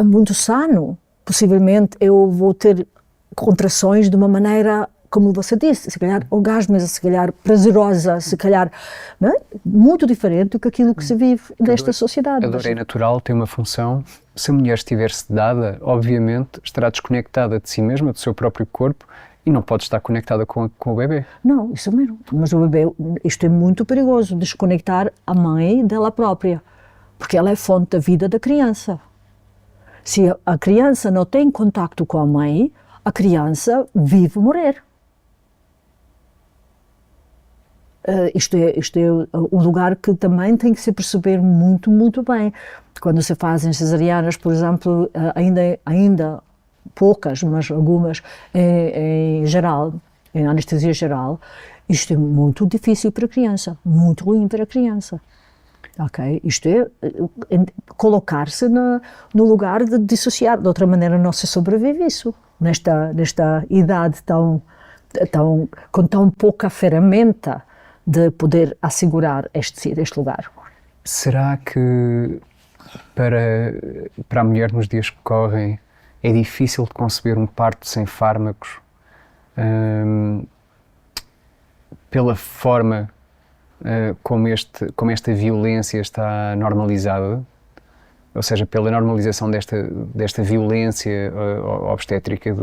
muito sano, possivelmente eu vou ter contrações de uma maneira, como você disse, se calhar orgasmos, se calhar prazerosa, se calhar, não é? Muito diferente do que aquilo que se vive nesta sociedade. A dor é natural, tem uma função. Se a mulher estiver sedada, obviamente estará desconectada de si mesma, do seu próprio corpo, e não pode estar conectada com o bebê. Não, isso mesmo. Mas o bebê, isto é muito perigoso, desconectar a mãe dela própria, porque ela é fonte da vida da criança. Se a criança não tem contacto com a mãe, a criança vive morrer. Isto é um lugar que também tem que se perceber muito, muito bem. Quando se fazem cesarianas, por exemplo, ainda poucas, mas algumas em geral, em anestesia geral, isto é muito difícil para a criança, muito ruim para a criança. Ok? Isto é colocar-se no lugar de dissociar, de outra maneira não se sobrevive isso, nesta idade com tão pouca ferramenta de poder assegurar este lugar. Será que para a mulher nos dias que correm é difícil de conceber um parto sem fármacos pela forma como esta violência está normalizada? Ou seja, pela normalização desta violência obstétrica,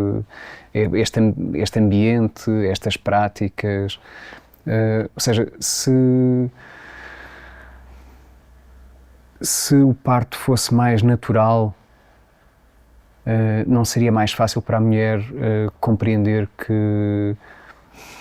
este ambiente, estas práticas. Ou seja, se o parto fosse mais natural, não seria mais fácil para a mulher compreender que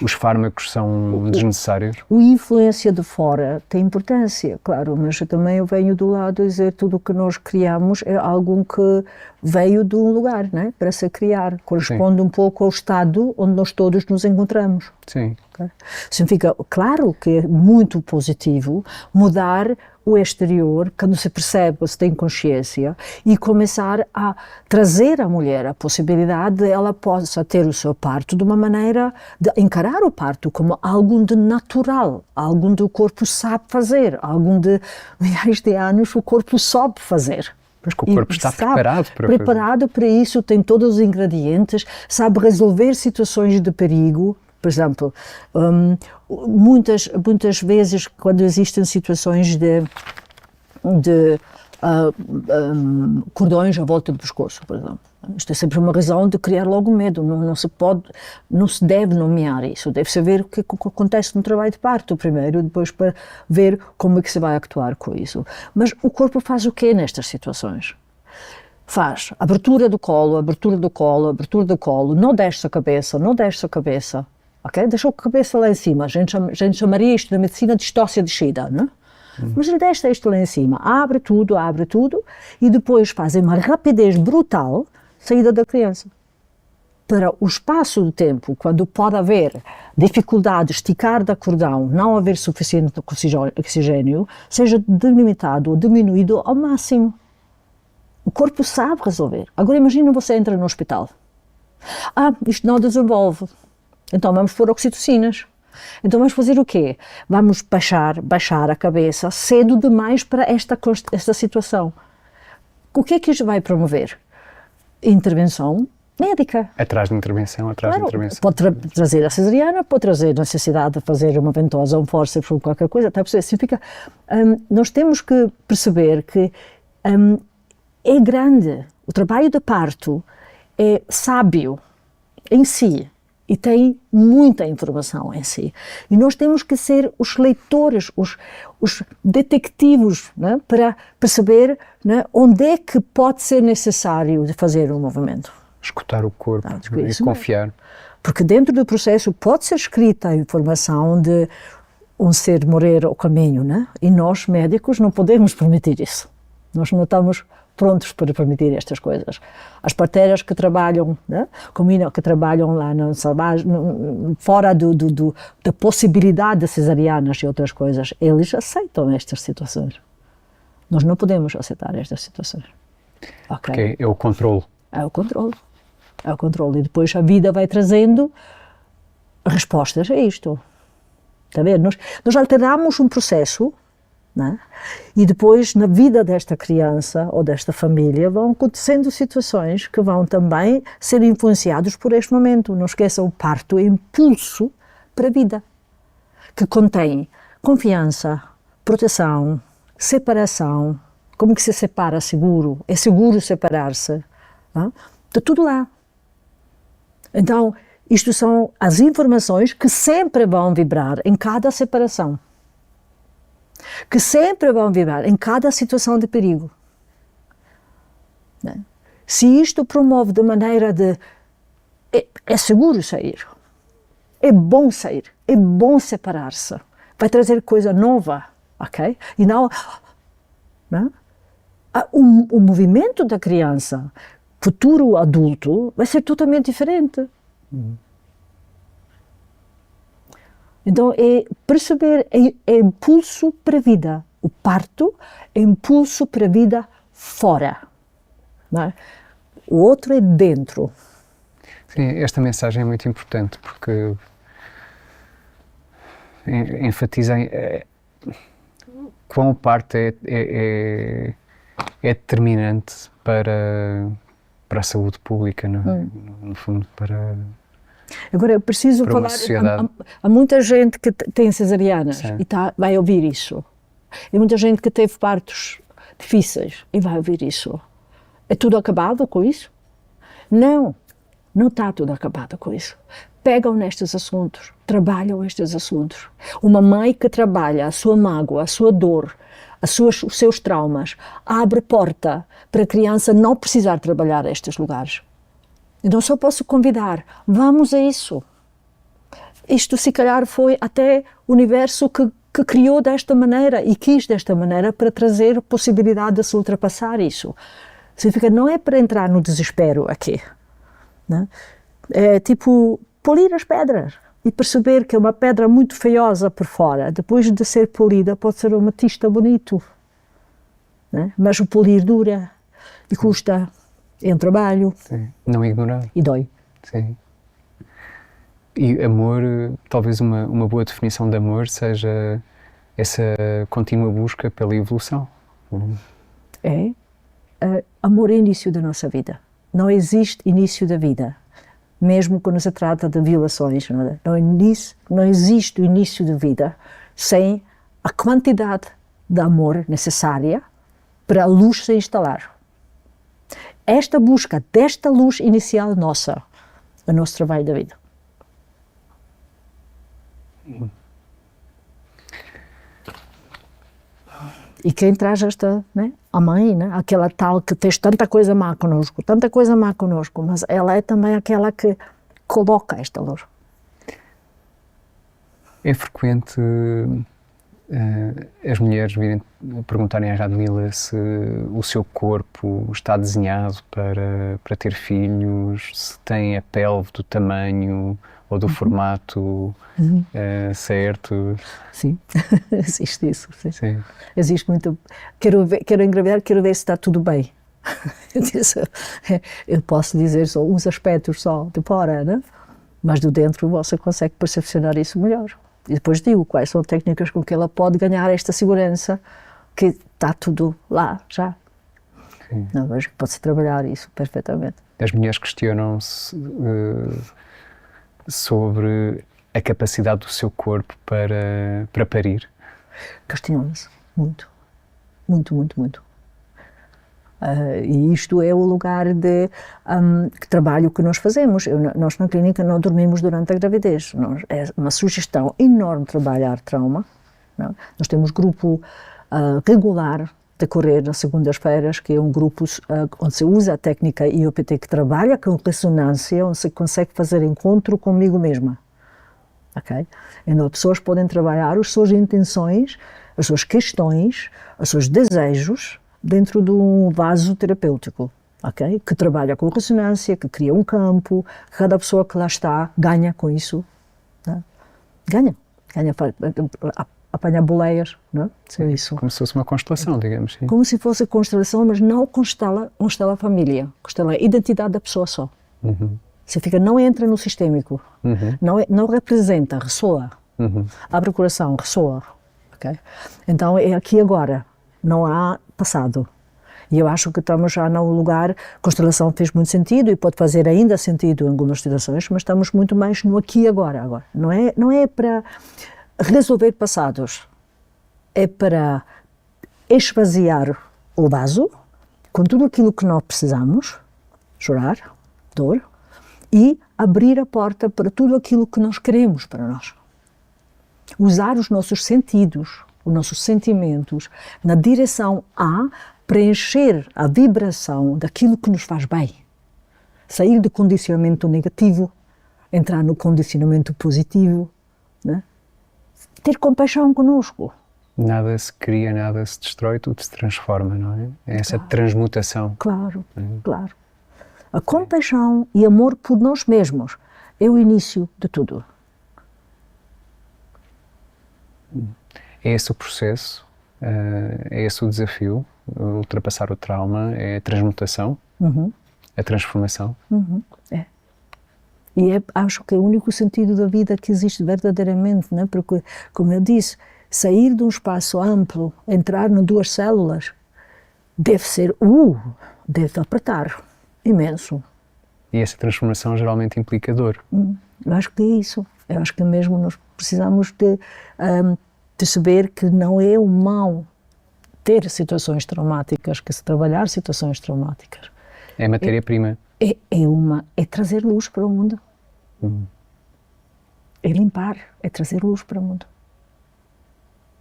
os fármacos são desnecessários? A influência de fora tem importância, claro, mas também eu venho do lado a dizer tudo o que nós criamos é algo que veio de um lugar, não é? Para se criar, corresponde um pouco ao estado onde nós todos nos encontramos. Sim. Okay? Significa, claro que é muito positivo mudar o exterior quando se percebe, se tem consciência, e começar a trazer à mulher a possibilidade de ela possa ter o seu parto de uma maneira de encarar o parto como algo de natural, algo que o corpo sabe fazer, algo de milhares de anos o corpo sabe fazer. Pois que o corpo está preparado para preparado para isso, tem todos os ingredientes, sabe resolver situações de perigo. Por exemplo, muitas vezes quando existem situações de cordões à volta do pescoço, por exemplo, isto é sempre uma razão de criar logo medo. Não se deve nomear isso, deve-se ver o que acontece no trabalho de parto primeiro, depois para ver como é que se vai actuar com isso. Mas o corpo faz o quê nestas situações? Faz abertura do colo, abertura do colo, abertura do colo, não desce a cabeça, não desce a cabeça. Okay? Deixou a cabeça lá em cima, a gente chamaria isto na medicina de distócia descida, não? Mas ele deixa isto lá em cima, abre tudo, e depois fazem uma rapidez brutal saída da criança. Para o espaço de tempo, quando pode haver dificuldade de esticar da cordão, não haver suficiente oxigênio, seja delimitado ou diminuído ao máximo. O corpo sabe resolver. Agora imagina você entra no hospital. Isto não desenvolve. Então vamos pôr oxitocinas. Então vamos fazer o quê? Vamos baixar a cabeça cedo demais para esta situação. O que é que isto vai promover? Intervenção médica. Atrás de intervenção. Pode trazer a cesariana, pode trazer a necessidade de fazer uma ventosa, um fórceps ou qualquer coisa. Tá? Significa, nós temos que perceber que é grande. O trabalho de parto é sábio em si. E tem muita informação em si. E nós temos que ser os leitores, os detectives, né, para perceber, né, onde é que pode ser necessário de fazer um movimento. Escutar o corpo e confiar. Porque dentro do processo pode ser escrita a informação de um ser morrer ao caminho, né? E nós, médicos, não podemos permitir isso. Nós não estamos prontos para permitir estas coisas. As parteiras que trabalham, né, que trabalham lá no selvagem, fora da possibilidade de cesarianas e outras coisas, eles aceitam estas situações. Nós não podemos aceitar estas situações. Okay? Porque é o controle. É o controle. É o controle. E depois a vida vai trazendo respostas a isto. Está a ver? Nós alteramos um processo, né? E depois, na vida desta criança ou desta família, vão acontecendo situações que vão também ser influenciados por este momento. Não esqueça, o parto é impulso para a vida, que contém confiança, proteção, separação. Como que se separa seguro? É seguro separar-se? Está tudo lá. Então, isto são as informações que sempre vão vibrar em cada separação. Que sempre vão vibrar em cada situação de perigo. Né? Se isto promove de maneira de é seguro sair, é bom separar-se, vai trazer coisa nova, ok? E não, né? O movimento da criança, futuro adulto, vai ser totalmente diferente. Então, é perceber, é impulso para a vida. O parto é impulso para a vida fora. Não é? O outro é dentro. Sim, esta mensagem é muito importante porque enfatiza quão o parto é determinante para a saúde pública, no fundo, para... Agora, eu preciso falar, há muita gente que tem cesarianas. Sim. E vai ouvir isso. E muita gente que teve partos difíceis e vai ouvir isso. É tudo acabado com isso? Não está tudo acabado com isso. Pegam nestes assuntos, trabalham estes assuntos. Uma mãe que trabalha a sua mágoa, a sua dor, os seus traumas, abre porta para a criança não precisar trabalhar estes lugares. Então só posso convidar, vamos a isso. Isto se calhar foi até o universo que criou desta maneira e quis desta maneira para trazer a possibilidade de se ultrapassar isso. Significa, não é para entrar no desespero aqui. Né? É tipo polir as pedras e perceber que uma pedra muito feiosa por fora, depois de ser polida, pode ser uma tista bonito, né? Mas o polir dura e custa, é um trabalho. Sim. Não ignorar. E dói. Sim. E amor, talvez uma boa definição de amor seja essa contínua busca pela evolução. Amor é o início da nossa vida. Não existe início da vida, mesmo quando se trata de violações. Não existe o início da vida sem a quantidade de amor necessária para a luz se instalar. Esta busca desta luz inicial nossa, é o nosso trabalho da vida. E quem traz esta, né? A mãe, né? Aquela tal que fez tanta coisa má conosco, mas ela é também aquela que coloca esta luz. É frequente as mulheres virem perguntarem à Radmila se o seu corpo está desenhado para ter filhos, se tem a pelve do tamanho ou do formato certo. Sim, existe isso. Sim. Sim. Existe muito. Quero engravidar, quero ver se está tudo bem. Eu posso dizer só uns aspectos só de fora, né? Mas do dentro você consegue percepcionar isso melhor. E depois digo quais são técnicas com que ela pode ganhar esta segurança que está tudo lá já. Sim. Não, vejo que pode-se trabalhar isso perfeitamente. As mulheres questionam-se sobre a capacidade do seu corpo para parir. Questionam-se muito. E isto é o lugar de trabalho que nós fazemos. Nós na clínica não dormimos durante a gravidez. É uma sugestão enorme trabalhar trauma. Não? Nós temos grupo regular de correr nas segundas-feiras, que é um grupo onde se usa a técnica IOPT, que trabalha com ressonância, onde se consegue fazer encontro comigo mesma. Okay? Então, as pessoas podem trabalhar as suas intenções, as suas questões, os seus desejos, dentro de um vaso terapêutico, okay? Que trabalha com ressonância, que cria um campo, cada pessoa que lá está ganha com isso, né? Ganha, apanha boleias, né? É isso. Como se fosse uma constelação, digamos. Sim. Como se fosse constelação, mas não constela a família, constela a identidade da pessoa só. Você não entra no sistêmico, não representa, ressoa, abre o coração, ressoa, okay? Então é aqui agora. Não há passado. E eu acho que estamos já num lugar, constelação fez muito sentido e pode fazer ainda sentido em algumas situações, mas estamos muito mais no aqui e agora. Não é para resolver passados, é para esvaziar o vaso com tudo aquilo que nós precisamos, chorar, dor, e abrir a porta para tudo aquilo que nós queremos para nós. Usar os nossos sentidos, os nossos sentimentos, na direção a preencher a vibração daquilo que nos faz bem. Sair do condicionamento negativo, entrar no condicionamento positivo, né? Ter compaixão conosco. Nada se cria, nada se destrói, tudo se transforma, não é? É essa transmutação. Claro. A compaixão e amor por nós mesmos é o início de tudo. É esse o processo, é esse o desafio, ultrapassar o trauma, é a transmutação, a transformação. É. E acho que é o único sentido da vida que existe verdadeiramente, né? Porque, como eu disse, sair de um espaço amplo, entrar em 2 células, deve ser, deve apertar, imenso. E essa transformação geralmente implica dor. Eu acho que é isso. Eu acho que mesmo nós precisamos de saber que não é o mal ter situações traumáticas, que se trabalhar situações traumáticas. É matéria-prima. É trazer luz para o mundo. É limpar, é trazer luz para o mundo.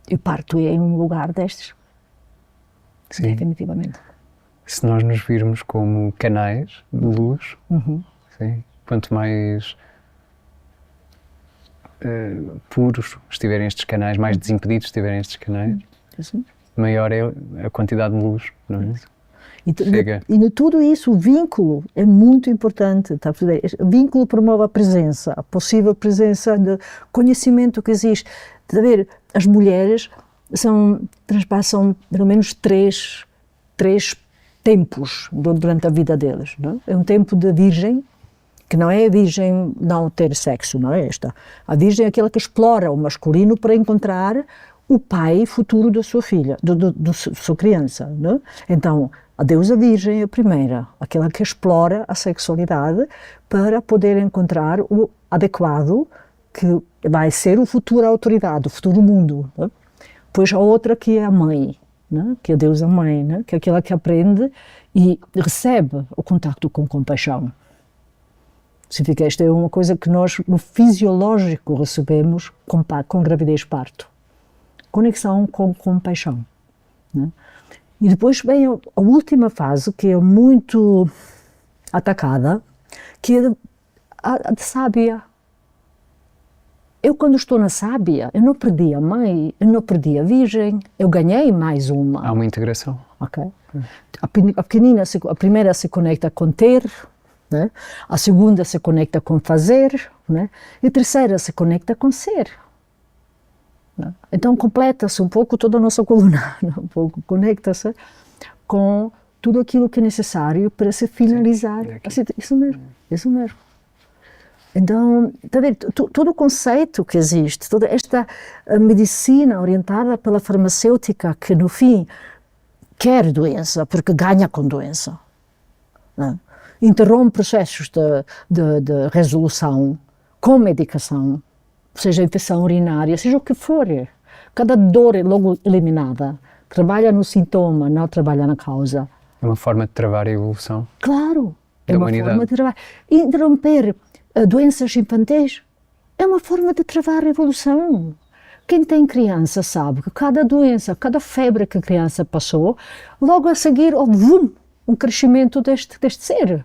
E parto é um lugar destes. Sim. Definitivamente. Se nós nos virmos como canais de luz, sim, quanto mais puros estiverem estes canais, mais desimpedidos estiverem estes canais, maior é a quantidade de luz, não é? Chega. E tudo isso, o vínculo é muito importante. Tá? O vínculo promove a presença, a possível presença de conhecimento que existe. Tá a ver, as mulheres transpassam pelo menos três tempos durante a vida deles. Não? É um tempo de virgem, que não é a virgem não ter sexo, não é esta. A virgem é aquela que explora o masculino para encontrar o pai futuro da sua filha, da sua criança. Não? Então, a deusa virgem é a primeira, aquela que explora a sexualidade para poder encontrar o adequado que vai ser o futuro autoridade, o futuro mundo. Não? Depois a outra que é a mãe, não? Que é a deusa mãe, não? Que é aquela que aprende e recebe o contacto com compaixão. Significa que esta é uma coisa que nós, no fisiológico, recebemos com gravidez e parto. Conexão com compaixão. Né? E depois vem a última fase, que é muito atacada, que é a de sábia. Eu, quando estou na sábia, eu não perdi a mãe, eu não perdi a virgem, eu ganhei mais uma. Há uma integração. Okay. A pequenina, a primeira se conecta com ter, né? A segunda se conecta com fazer, né? E a terceira se conecta com ser. Né? Então completa-se um pouco toda a nossa coluna, né? Um pouco conecta-se com tudo aquilo que é necessário para se finalizar. Assim, isso mesmo, isso mesmo. Então, tá vendo, todo o conceito que existe, toda esta medicina orientada pela farmacêutica que no fim quer doença porque ganha com doença, né? Interrompe processos de resolução com medicação, seja infecção urinária, seja o que for. Cada dor é logo eliminada. Trabalha no sintoma, não trabalha na causa. É uma forma de travar a evolução. Claro, é da uma humanidade. forma de trabalhar. Interromper doenças infantis é uma forma de travar a evolução. Quem tem criança sabe que cada doença, cada febre que a criança passou, logo a seguir, um crescimento deste ser.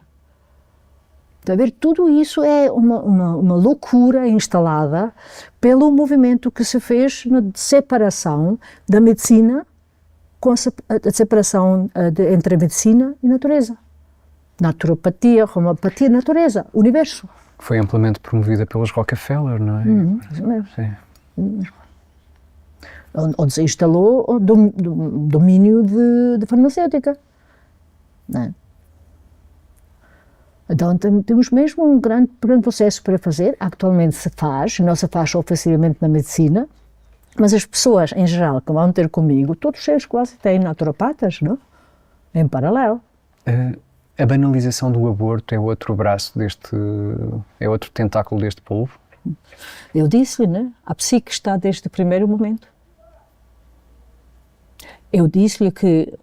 Está a ver? Tudo isso é uma loucura instalada pelo movimento que se fez na separação da medicina, com a separação entre a medicina e a natureza. Naturopatia, homeopatia, natureza, universo. Foi amplamente promovida pelos Rockefeller, não é? Isso mesmo. Sim. Onde se instalou o domínio de farmacêutica. Não é? Então temos mesmo um grande processo para fazer. Atualmente se faz, não se faz oficialmente na medicina, mas as pessoas em geral que vão ter comigo, todos eles quase têm naturopatas, não? Em paralelo. A banalização do aborto é outro braço é outro tentáculo deste polvo? Eu disse-lhe, né? A psique está desde o primeiro momento. Eu disse-lhe que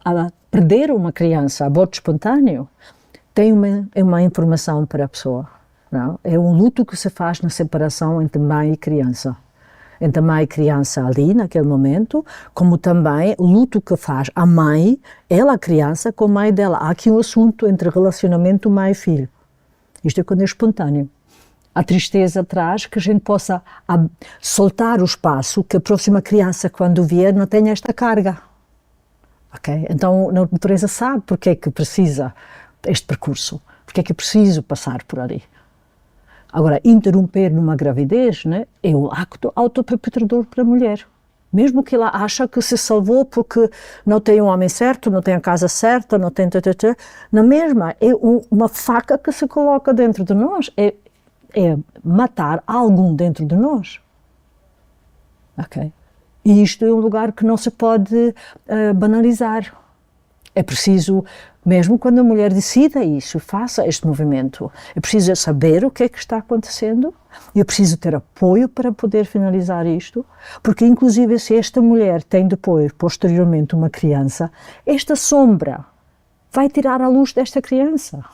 a perder uma criança, aborto espontâneo, tem uma informação para a pessoa. Não? É um luto que se faz na separação entre mãe e criança. Entre a mãe e criança ali, naquele momento, como também o luto que faz a mãe, ela, a criança, com a mãe dela. Há aqui um assunto entre relacionamento mãe e filho. Isto é quando é espontâneo. A tristeza traz que a gente possa soltar o espaço, que a próxima criança, quando vier, não tenha esta carga. Okay? Então, a natureza sabe porque é que precisa este percurso, porque é que é preciso passar por ali. Agora, interromper numa gravidez, né, é um acto autoperpetrador para a mulher. Mesmo que ela acha que se salvou porque não tem um homem certo, não tem a casa certa, não tem... Na mesma, é uma faca que se coloca dentro de nós, é matar algum dentro de nós. Ok? E isto é um lugar que não se pode banalizar. É preciso, mesmo quando a mulher decida isso, faça este movimento, é preciso saber o que é que está acontecendo e é preciso ter apoio para poder finalizar isto, porque inclusive se esta mulher tem depois, posteriormente, uma criança, esta sombra vai tirar a luz desta criança.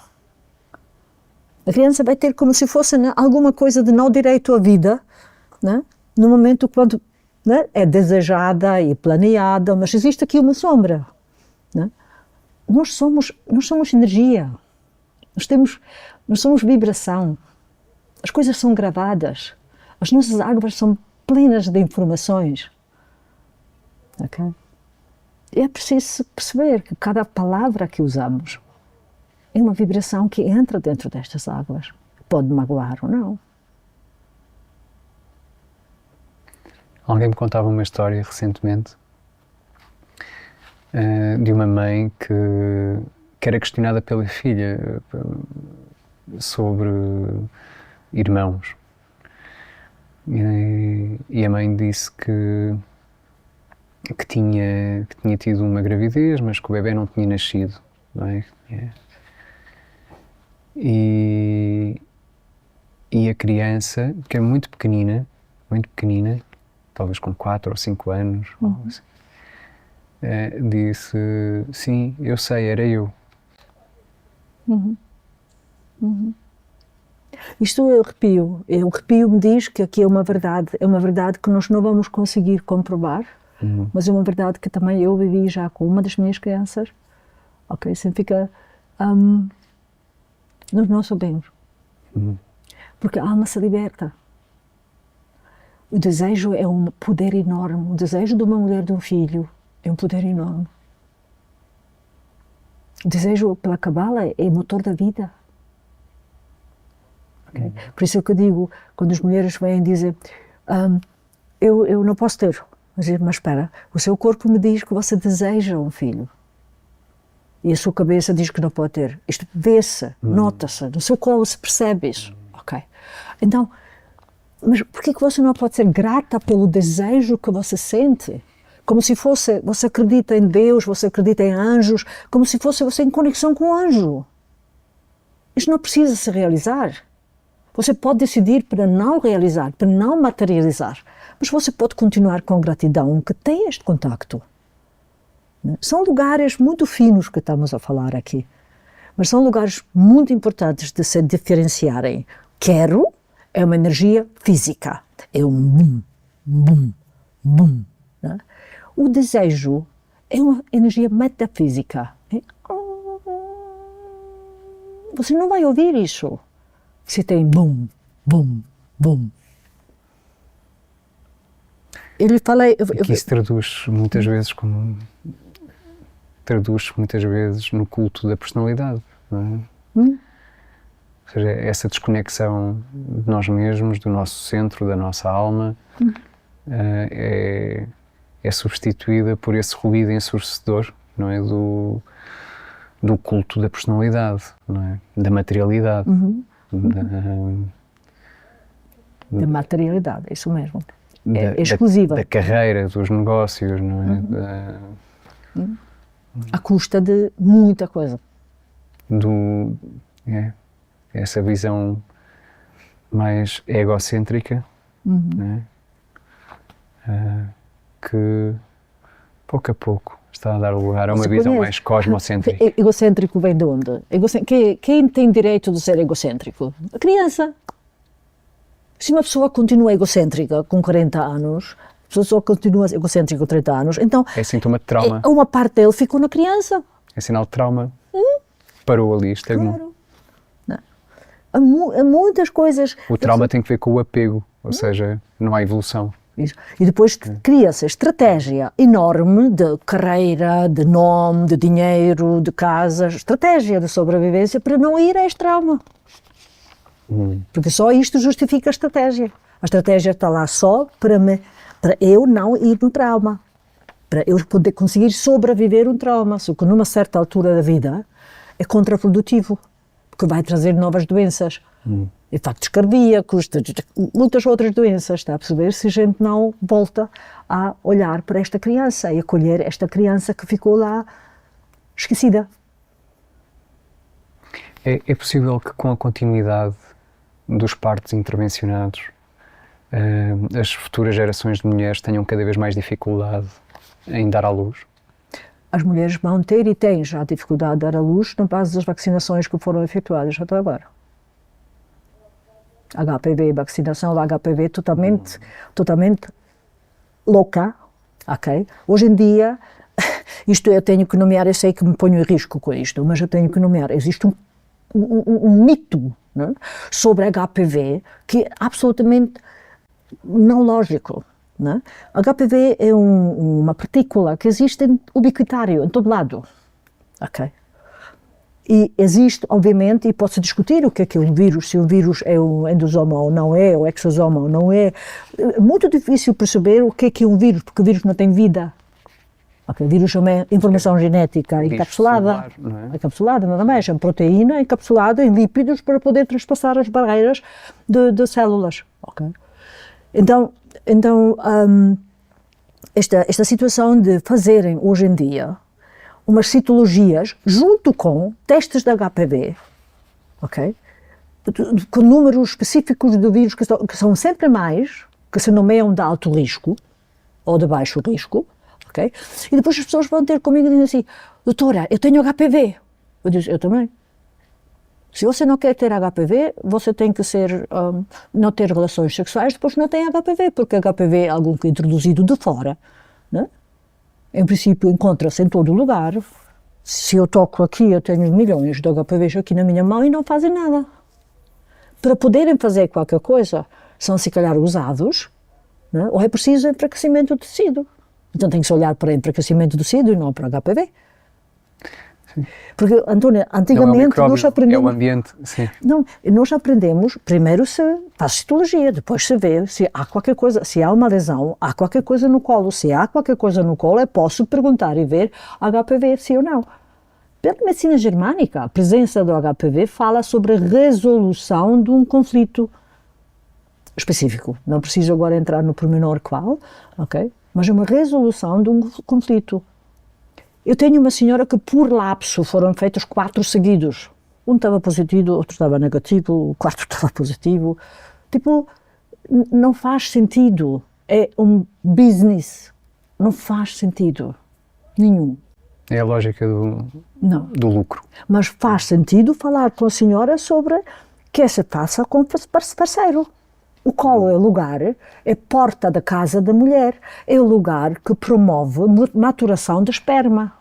A criança vai ter como se fosse, né, alguma coisa de não direito à vida, né, no momento quando, né, é desejada e planeada, mas existe aqui uma sombra. Né? Nós somos energia, nós somos vibração, as coisas são gravadas, as nossas águas são plenas de informações. Okay? é preciso perceber que cada palavra que usamos é uma vibração que entra dentro destas águas. Pode magoar ou não. Alguém me contava uma história recentemente de uma mãe que era questionada pela filha sobre irmãos. E a mãe disse que tinha tido uma gravidez, mas que o bebê não tinha nascido, não é? E a criança, que era muito pequenina, talvez com 4 ou 5 anos, assim, disse, sim, eu sei, era eu. Isto eu arrepio me diz que aqui é uma verdade que nós não vamos conseguir comprovar, mas é uma verdade que também eu vivi já com uma das minhas crianças, ok, significa, nós não sabemos, porque a alma se liberta. O desejo é um poder enorme, o desejo de uma mulher, de um filho, é um poder enorme. O desejo pela Cabala é o motor da vida. Okay? Por isso é que eu digo, quando as mulheres vêm dizer, eu não posso ter, mas espera, o seu corpo me diz que você deseja um filho. E a sua cabeça diz que não pode ter. Isto vê-se, nota-se, no seu colo se percebe isso. Okay? Então, mas por que você não pode ser grata pelo desejo que você sente? Como se fosse, você acredita em Deus, você acredita em anjos, como se fosse você em conexão com o anjo. Isto não precisa se realizar. Você pode decidir para não realizar, para não materializar, mas você pode continuar com gratidão que tem este contacto. São lugares muito finos que estamos a falar aqui, mas são lugares muito importantes de se diferenciarem. Quero é uma energia física, é um bum, bum, bum. Né? O desejo é uma energia metafísica. Você não vai ouvir isso se tem bum, bum, bum. Ele fala... Que isso traduz muitas vezes no culto da personalidade, não é? Ou seja, essa desconexão de nós mesmos, do nosso centro, da nossa alma, é substituída por esse ruído ensurdecedor, não é? Do culto da personalidade, não é? Da materialidade. Da materialidade, é isso mesmo. É exclusiva. Da carreira, dos negócios, não é? À custa de muita coisa. Essa visão mais egocêntrica, né? Que pouco a pouco está a dar lugar a uma visão mais cosmocêntrica. Egocêntrico vem de onde? Quem tem direito de ser egocêntrico? A criança. Se uma pessoa continua egocêntrica com 40 anos, a pessoa continua egocêntrica com 30 anos, então... É sintoma de trauma. Uma parte dele ficou na criança. É sinal de trauma. Parou ali, estagnou. Claro. Há muitas coisas... O trauma tem que ver com o apego, ou seja, não há evolução. Isso. E depois cria-se a estratégia enorme de carreira, de nome, de dinheiro, de casa, estratégia de sobrevivência para não ir a este trauma. Porque só isto justifica a estratégia. A estratégia está lá só para eu não ir no trauma, para eu poder conseguir sobreviver um trauma, só que numa certa altura da vida é contraprodutivo, porque vai trazer novas doenças. Infartos cardíacos, muitas outras doenças, está a perceber? Se a gente não volta a olhar para esta criança e acolher esta criança que ficou lá esquecida. É possível que com a continuidade dos partos intervencionados as futuras gerações de mulheres tenham cada vez mais dificuldade em dar à luz? As mulheres vão ter e têm já dificuldade de dar à luz na base das vacinações que foram efetuadas até agora. HPV, vacinação da HPV totalmente louca, ok? Hoje em dia, isto eu tenho que nomear, eu sei que me ponho em risco com isto, mas eu tenho que nomear, existe um mito, né, sobre HPV que é absolutamente não lógico. né? HPV é uma partícula que existe ubiquitário, em todo lado. Ok? E existe, obviamente, e pode-se discutir o que é um vírus, se o vírus é um endosoma ou não é, ou exosoma ou não é. É muito difícil perceber o que é um vírus, porque o vírus não tem vida. Okay, vírus é informação genética encapsulada, encapsulada, nada mais, é uma proteína encapsulada em lípidos para poder transpassar as barreiras de células. Okay? Então esta situação de fazerem hoje em dia umas citologias junto com testes de HPV, ok? Com números específicos de vírus que são sempre mais, que se nomeiam de alto risco ou de baixo risco, ok? E depois as pessoas vão ter comigo e dizem assim, doutora, eu tenho HPV. Eu digo, eu também. Se você não quer ter HPV, você tem que não ter relações sexuais, depois não tem HPV, porque HPV é algo que é introduzido de fora, né? Em princípio, encontra-se em todo lugar. Se eu toco aqui, eu tenho milhões de HPVs aqui na minha mão e não fazem nada. Para poderem fazer qualquer coisa, são se calhar usados, né? Ou é preciso enfraquecimento do tecido. Então tem que se olhar para enfraquecimento do tecido e não para HPV. Sim. Porque, Antónia, antigamente nós aprendemos... É o ambiente, sim. Não, nós aprendemos, primeiro se faz citologia, depois se vê se há qualquer coisa, se há uma lesão, há qualquer coisa no colo. Se há qualquer coisa no colo, eu posso perguntar e ver HPV, sim ou não. Pela medicina germânica, a presença do HPV fala sobre a resolução de um conflito específico. Não preciso agora entrar no pormenor qual, ok? Mas é uma resolução de um conflito. Eu tenho uma senhora que, por lapso, foram feitos 4 seguidos. Um estava positivo, outro estava negativo, o quarto estava positivo. Tipo, não faz sentido. É um business. Não faz sentido nenhum. É a lógica do lucro. Mas faz sentido falar com a senhora sobre que se passa com o parceiro. O colo é o lugar, é porta da casa da mulher, é o lugar que promove maturação de esperma.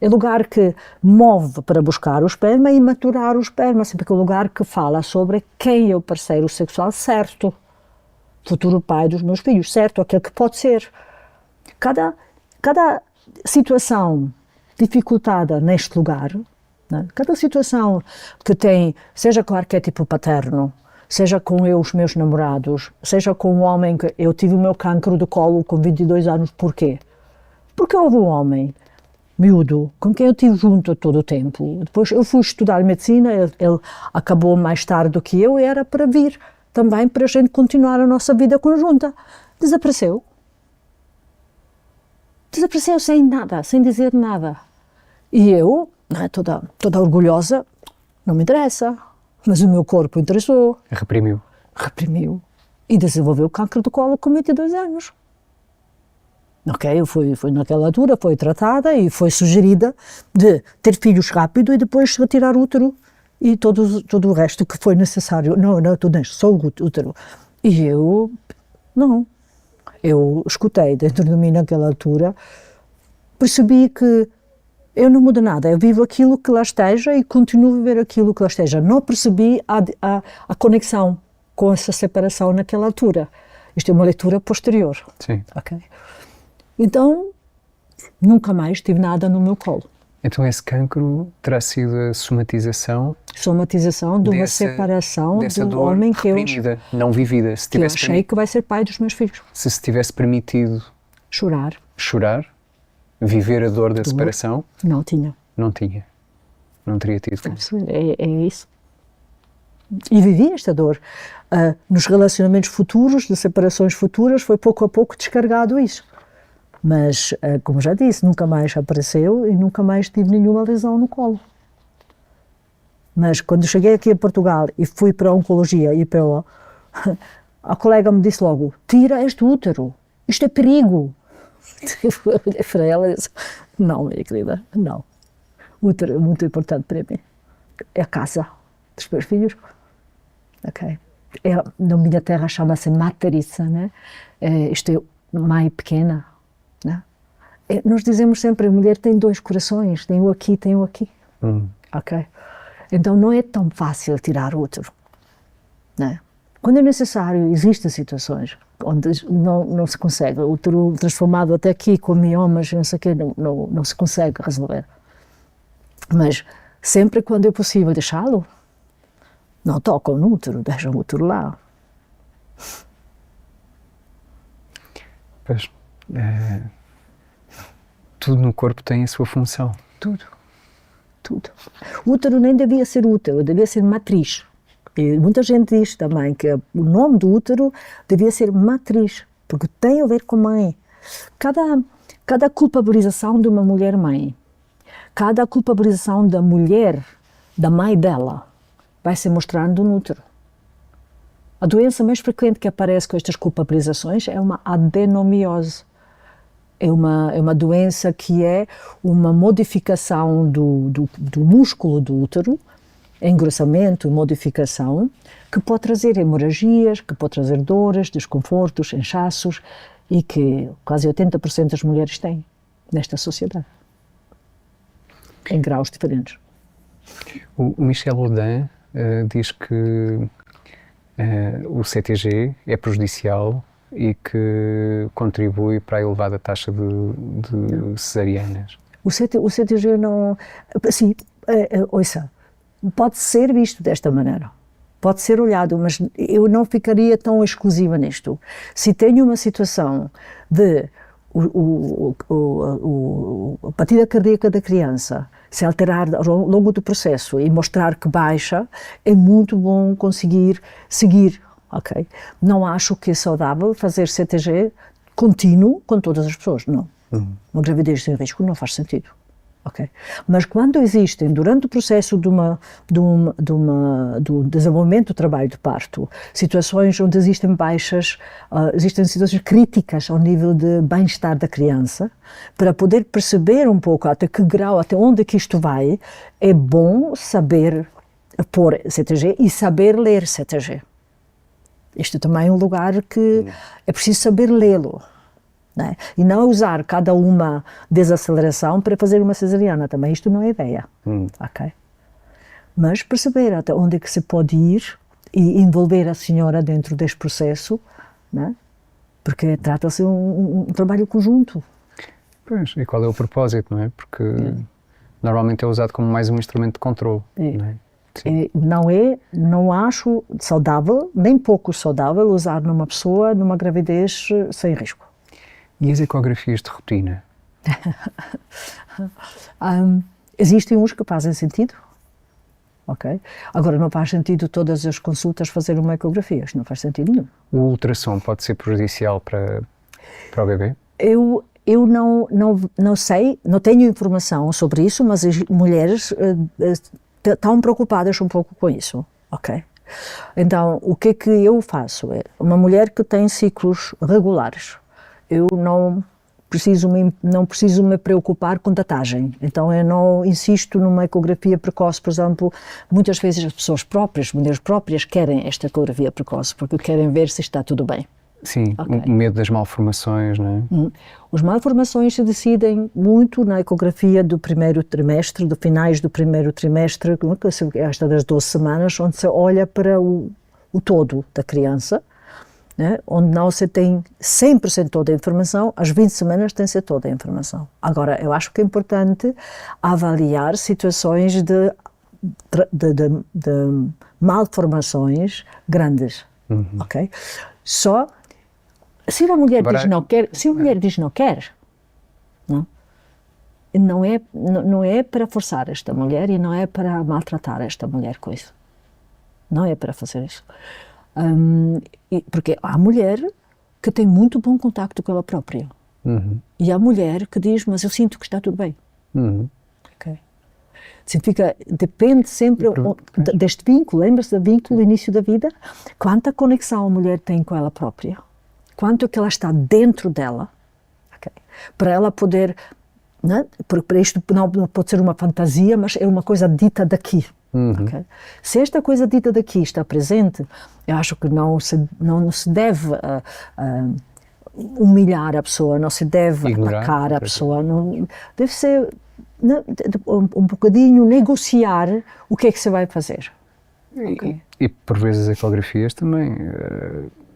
É o lugar que move para buscar o esperma e maturar o esperma, sempre que é o lugar que fala sobre quem é o parceiro sexual certo, futuro pai dos meus filhos, certo, aquele que pode ser. Cada situação dificultada neste lugar, né? Cada situação que tem, seja com o arquétipo paterno, seja com os meus namorados, seja com um homem que eu tive o meu cancro do colo com 22 anos, porquê? Porque houve um homem miúdo com quem eu estive junto todo o tempo. Depois eu fui estudar medicina, ele acabou mais tarde do que eu e era para vir também para a gente continuar a nossa vida conjunta. Desapareceu. Desapareceu sem nada, sem dizer nada. E eu, toda orgulhosa, não me interessa. Mas o meu corpo interessou. Reprimiu. E desenvolveu câncer do colo com 22 anos. Ok, foi naquela altura, foi tratada e foi sugerida de ter filhos rápido e depois retirar o útero e todo o resto que foi necessário. Não, tudo isso, só o útero. E eu escutei dentro de mim naquela altura, percebi que eu não mudo nada, eu vivo aquilo que lá esteja e continuo a viver aquilo que lá esteja. Não percebi a conexão com essa separação naquela altura. Isto é uma leitura posterior. Sim. Okay? Então, nunca mais tive nada no meu colo. Então esse cancro terá sido a somatização de uma separação do homem que reprimida, não vivida. Que eu achei que vai ser pai dos meus filhos. Se tivesse permitido chorar, viver a dor da separação, não tinha. Não teria tido. É isso. E vivi esta dor. Nos relacionamentos futuros, de separações futuras, foi pouco a pouco descargado isso. Mas, como já disse, nunca mais apareceu e nunca mais tive nenhuma lesão no colo. Mas quando cheguei aqui a Portugal e fui para a Oncologia IPO, a colega me disse logo, tira este útero, isto é perigo. Eu olhei para ela e disse, não, minha querida, não. O útero é muito importante para mim. É a casa dos meus filhos. Ok. Na minha terra chama-se materiça, né? Isto é mãe pequena. Né? Nós dizemos sempre, a mulher tem 2 corações, tem o aqui, tem o aqui. Ok? Então não é tão fácil tirar o útero. Né? Quando é necessário, existem situações onde não se consegue, o útero transformado até aqui com miomas, não sei o quê, não se consegue resolver. Mas sempre quando é possível deixá-lo, não tocam no útero, deixam o útero lá. Pois, tudo no corpo tem a sua função. Tudo. O útero nem devia ser útero, devia ser matriz. E muita gente diz também que o nome do útero devia ser matriz, porque tem a ver com mãe. Cada culpabilização de uma mulher mãe, cada culpabilização da mulher, da mãe dela, vai se mostrando no útero. A doença mais frequente que aparece com estas culpabilizações é uma adenomiose. É uma doença que é uma modificação do músculo do útero, engrossamento, modificação, que pode trazer hemorragias, que pode trazer dores, desconfortos, inchaços, e que quase 80% das mulheres têm nesta sociedade, em graus diferentes. O Michel Audin diz que o CTG é prejudicial e que contribui para a elevada taxa de cesarianas. O CTG não... Sim, ouça, pode ser visto desta maneira, pode ser olhado, mas eu não ficaria tão exclusiva nisto. Se tenho uma situação de a batida cardíaca da criança se alterar ao longo do processo e mostrar que baixa, é muito bom conseguir seguir, ok? Não acho que é saudável fazer CTG contínuo com todas as pessoas, não. Uma gravidez sem risco não faz sentido. Okay. Mas quando existem, durante o processo do desenvolvimento do trabalho de parto, situações onde existem baixas, existem situações críticas ao nível de bem-estar da criança, para poder perceber um pouco até que grau, até onde que isto vai, é bom saber pôr CTG e saber ler CTG. Isto também é um lugar que é preciso saber lê-lo. Né? E não usar cada uma desaceleração para fazer uma cesariana, também isto não é ideia, ok? Mas perceber até onde é que se pode ir e envolver a senhora dentro deste processo, né? Porque trata-se de um trabalho conjunto. Pois, e qual é o propósito, não é? Porque normalmente é usado como mais um instrumento de controle, não é? Não acho saudável, nem pouco saudável, usar numa pessoa, numa gravidez sem risco. E as ecografias de rotina? Existem uns que fazem sentido, ok? Agora, não faz sentido todas as consultas fazer uma ecografia, isto não faz sentido nenhum. O ultrassom pode ser prejudicial para o bebê? Eu não sei, não tenho informação sobre isso, mas as mulheres estão preocupadas um pouco com isso, ok? Então, o que é que eu faço? É uma mulher que tem ciclos regulares. Eu não preciso me preocupar com datagem, então eu não insisto numa ecografia precoce, por exemplo. Muitas vezes as pessoas próprias, mulheres próprias, querem esta ecografia precoce, porque querem ver se está tudo bem. Sim, okay. O medo das malformações, não é? As malformações se decidem muito na ecografia do primeiro trimestre, do finais do primeiro trimestre, esta das 12 semanas, onde se olha para o todo da criança, né? Onde não se tem 100% toda a informação, às 20 semanas tem-se toda a informação. Agora, eu acho que é importante avaliar situações de malformações grandes, ok? Só, se uma mulher diz não quer, não é para forçar esta mulher e não é para maltratar esta mulher com isso. Não é para fazer isso. Porque há mulher que tem muito bom contacto com ela própria e há mulher que diz, mas eu sinto que está tudo bem. Okay. Significa, depende sempre deste vínculo, lembra-se do vínculo do início da vida? Quanta conexão a mulher tem com ela própria, quanto que ela está dentro dela, okay? Para ela poder, né? Para isto não pode ser uma fantasia, mas é uma coisa dita daqui. Okay? Se esta coisa dita daqui está presente, eu acho que não se deve humilhar a pessoa, não se deve atacar a pessoa, não, deve ser um bocadinho negociar o que é que se vai fazer. E por vezes as ecografias também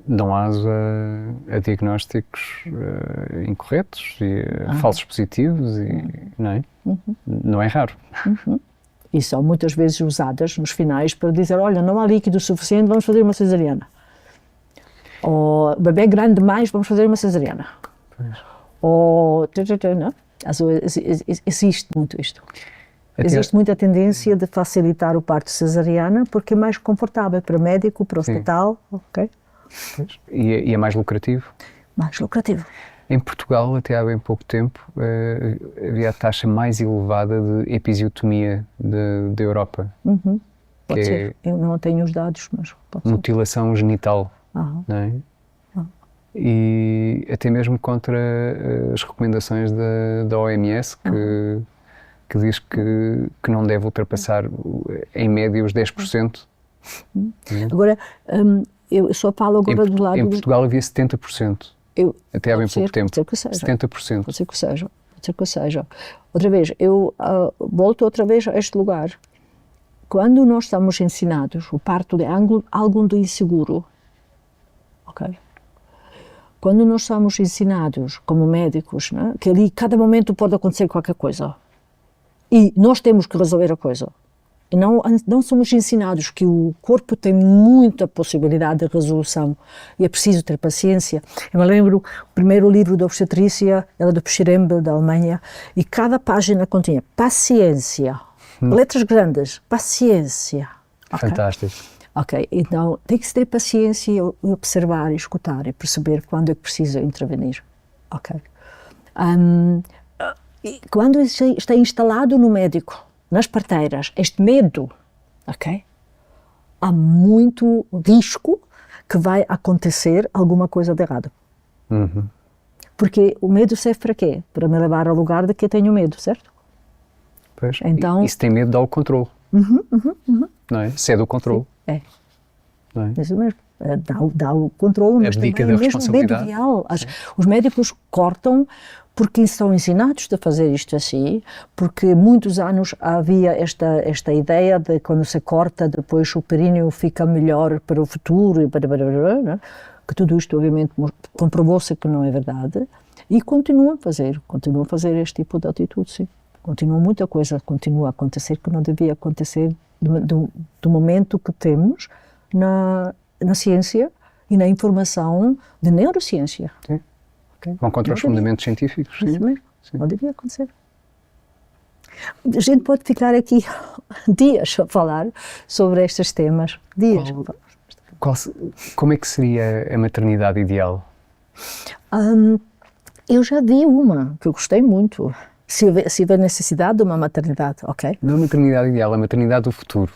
dão aso a diagnósticos incorretos e falsos positivos, não é? Não é raro. E são muitas vezes usadas nos finais para dizer, olha, não há líquido suficiente, vamos fazer uma cesariana. Ou bebê é grande demais, vamos fazer uma cesariana. Pois. Ou, não? Existe muito isto. Existe muita tendência de facilitar o parto cesariana porque é mais confortável para o médico, para o hospital, ok? Pois. E é mais lucrativo? Mais lucrativo. Em Portugal, até há bem pouco tempo, havia a taxa mais elevada de episiotomia da Europa. Pode ser. Eu não tenho os dados, mas pode ser. Mutilação genital, não é? E até mesmo contra as recomendações da OMS, que diz que não deve ultrapassar, em média, os 10%. Agora, eu só falo agora do lado... Em Portugal havia 70%. Até há bem pouco tempo. Pode ser que seja. 70%. Pode ser que seja. Pode ser que seja. Outra vez, eu volto outra vez a este lugar. Quando nós estamos ensinados, o parto é algo de inseguro, ok? Quando nós somos ensinados como médicos, né, que ali cada momento pode acontecer qualquer coisa e nós temos que resolver a coisa. E não somos ensinados que o corpo tem muita possibilidade de resolução e é preciso ter paciência. Eu me lembro, o primeiro livro de obstetrícia era do Pschirembel, da Alemanha, e cada página continha paciência, letras grandes, paciência. Okay? Fantástico. Ok, então tem que ter paciência e observar, e escutar e perceber quando é que precisa intervenir. Ok. Quando está instalado no médico, nas parteiras, este medo, ok? Há muito risco que vai acontecer alguma coisa de errado. Porque o medo serve para quê? Para me levar ao lugar de que eu tenho medo, certo? Pois. Então, e se tem medo, dá o controle. Não é? Se é do controle. É. Não é? Isso mesmo. Dá o controle, mas também é mesmo medo real. Os médicos cortam porque estão ensinados a fazer isto assim, porque muitos anos havia esta ideia de quando se corta, depois o períneo fica melhor para o futuro, né? Que tudo isto obviamente comprovou-se que não é verdade, e continuam a fazer este tipo de atitude, sim. Muita coisa continua a acontecer que não devia acontecer do momento que temos na ciência e na informação de neurociência. Sim. Okay. Vão contra os fundamentos científicos. Isso mesmo. Não devia acontecer. A gente pode ficar aqui dias a falar sobre estes temas. Dias. Como é que seria a maternidade ideal? Eu já vi uma que eu gostei muito. Se houver necessidade de uma maternidade, ok? Não a maternidade ideal, a maternidade do futuro.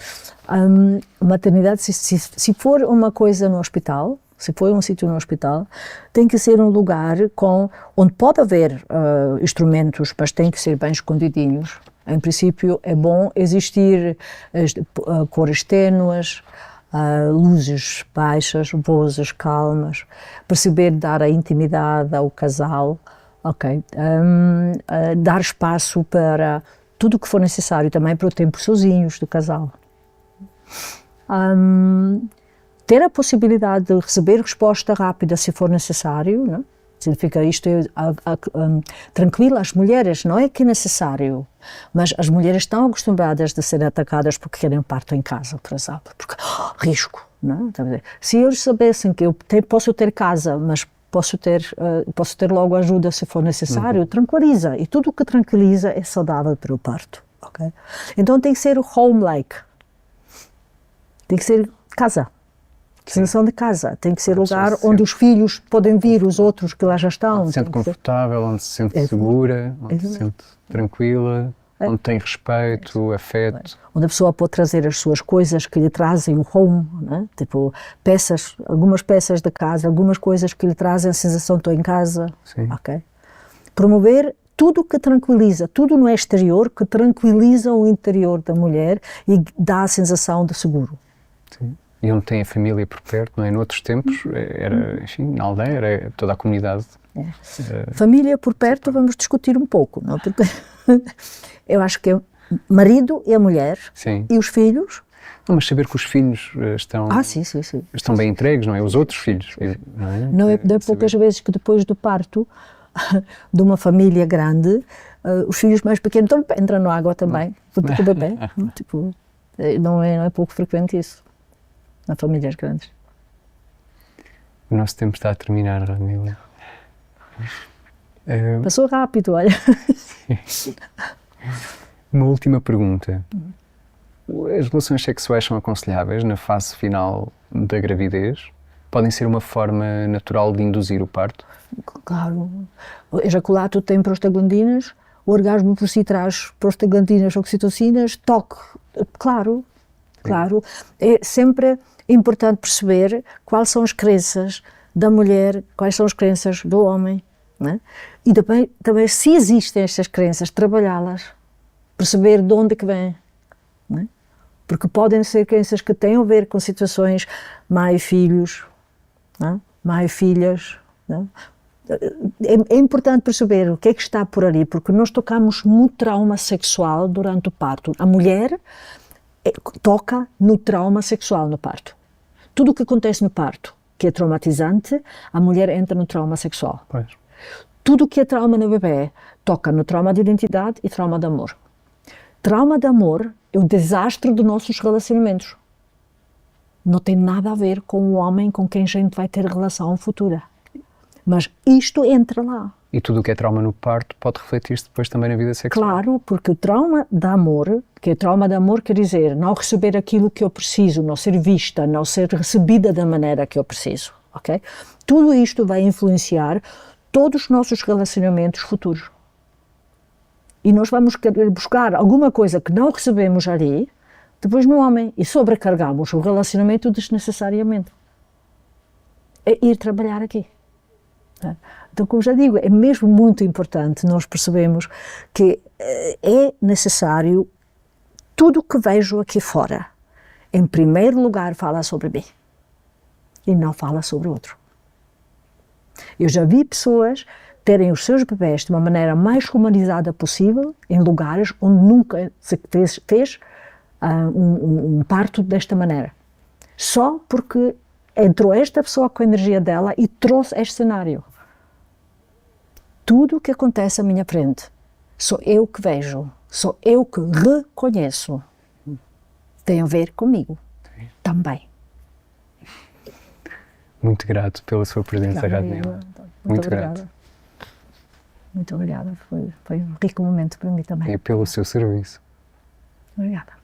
Maternidade, se for uma coisa no hospital, se for um sítio no hospital, tem que ser um lugar onde pode haver instrumentos, mas tem que ser bem escondidinhos. Em princípio, é bom existir cores ténues, luzes baixas, vozes calmas, perceber dar a intimidade ao casal, ok? Dar espaço para tudo o que for necessário também para o tempo sozinhos do casal. Ter a possibilidade de receber resposta rápida se for necessário, né? Significa isto tranquila as mulheres, não é que é necessário, mas as mulheres estão acostumadas a ser atacadas porque querem parto em casa, por exemplo, porque risco, não é? Se eles soubessem que eu posso ter casa, mas posso ter logo ajuda se for necessário, tranquiliza, e tudo o que tranquiliza é saudável para o parto, ok? Então tem que ser home-like, tem que ser casa. Sensação de casa, tem que ser lugar onde os filhos podem vir, os outros que lá já estão. Onde se sente confortável, onde se sente segura, onde se sente tranquila, onde tem respeito, afeto. Onde a pessoa pode trazer as suas coisas que lhe trazem o home, né? Tipo peças, algumas peças da casa, algumas coisas que lhe trazem a sensação de estou em casa. Sim. Okay? Promover tudo que tranquiliza, tudo no exterior que tranquiliza o interior da mulher e dá a sensação de seguro. Sim. E onde tem a família por perto, não é? Noutros tempos, era, enfim, na aldeia, era toda a comunidade. Família por perto, vamos discutir um pouco, não? Porque eu acho que é o marido e a mulher, sim, e os filhos, Não, mas saber que os filhos estão, Sim. estão bem entregues, não é? Os outros filhos, não é? Não é de poucas vezes que depois do parto de uma família grande, os filhos mais pequenos entram na água também, com o bebê. Tipo, não é pouco frequente isso, nas famílias grandes. O nosso tempo está a terminar, Radmila. Passou rápido, olha. Uma última pergunta. As relações sexuais são aconselháveis na fase final da gravidez? Podem ser uma forma natural de induzir o parto? Claro. O ejaculato tem prostaglandinas, o orgasmo por si traz prostaglandinas, oxitocinas, toque. Claro. É sempre importante perceber quais são as crenças da mulher, quais são as crenças do homem, né? E também, se existem estas crenças, trabalhá-las, perceber de onde é que vêm, né? Porque podem ser crenças que têm a ver com situações mãe e filhos, né? Mãe e filhas, né? É importante perceber o que é que está por ali, porque nós tocamos no trauma sexual durante o parto. A mulher toca no trauma sexual no parto. Tudo o que acontece no parto, que é traumatizante, a mulher entra no trauma sexual. Pois. Tudo o que é trauma no bebê toca no trauma de identidade e trauma de amor. Trauma de amor é o desastre dos nossos relacionamentos. Não tem nada a ver com o homem com quem a gente vai ter relação futura. Mas isto entra lá. E tudo o que é trauma no parto pode refletir-se depois também na vida sexual? Claro, porque o trauma de amor, que é trauma de amor quer dizer não receber aquilo que eu preciso, não ser vista, não ser recebida da maneira que eu preciso, ok? Tudo isto vai influenciar todos os nossos relacionamentos futuros. E nós vamos querer buscar alguma coisa que não recebemos ali, depois no homem, e sobrecargamos o relacionamento desnecessariamente. É ir trabalhar aqui. Então, como já digo, é mesmo muito importante nós percebemos que é necessário tudo o que vejo aqui fora, em primeiro lugar, fala sobre mim e não fala sobre o outro. Eu já vi pessoas terem os seus bebés de uma maneira mais humanizada possível em lugares onde nunca se fez um parto desta maneira. Só porque entrou esta pessoa com a energia dela e trouxe este cenário. Tudo o que acontece à minha frente, sou eu que vejo, sou eu que reconheço. Tem a ver comigo também. Muito grato pela sua presença, Radmila. Muito grato. Muito obrigada. Foi um rico momento para mim também. E pelo seu serviço. Obrigada.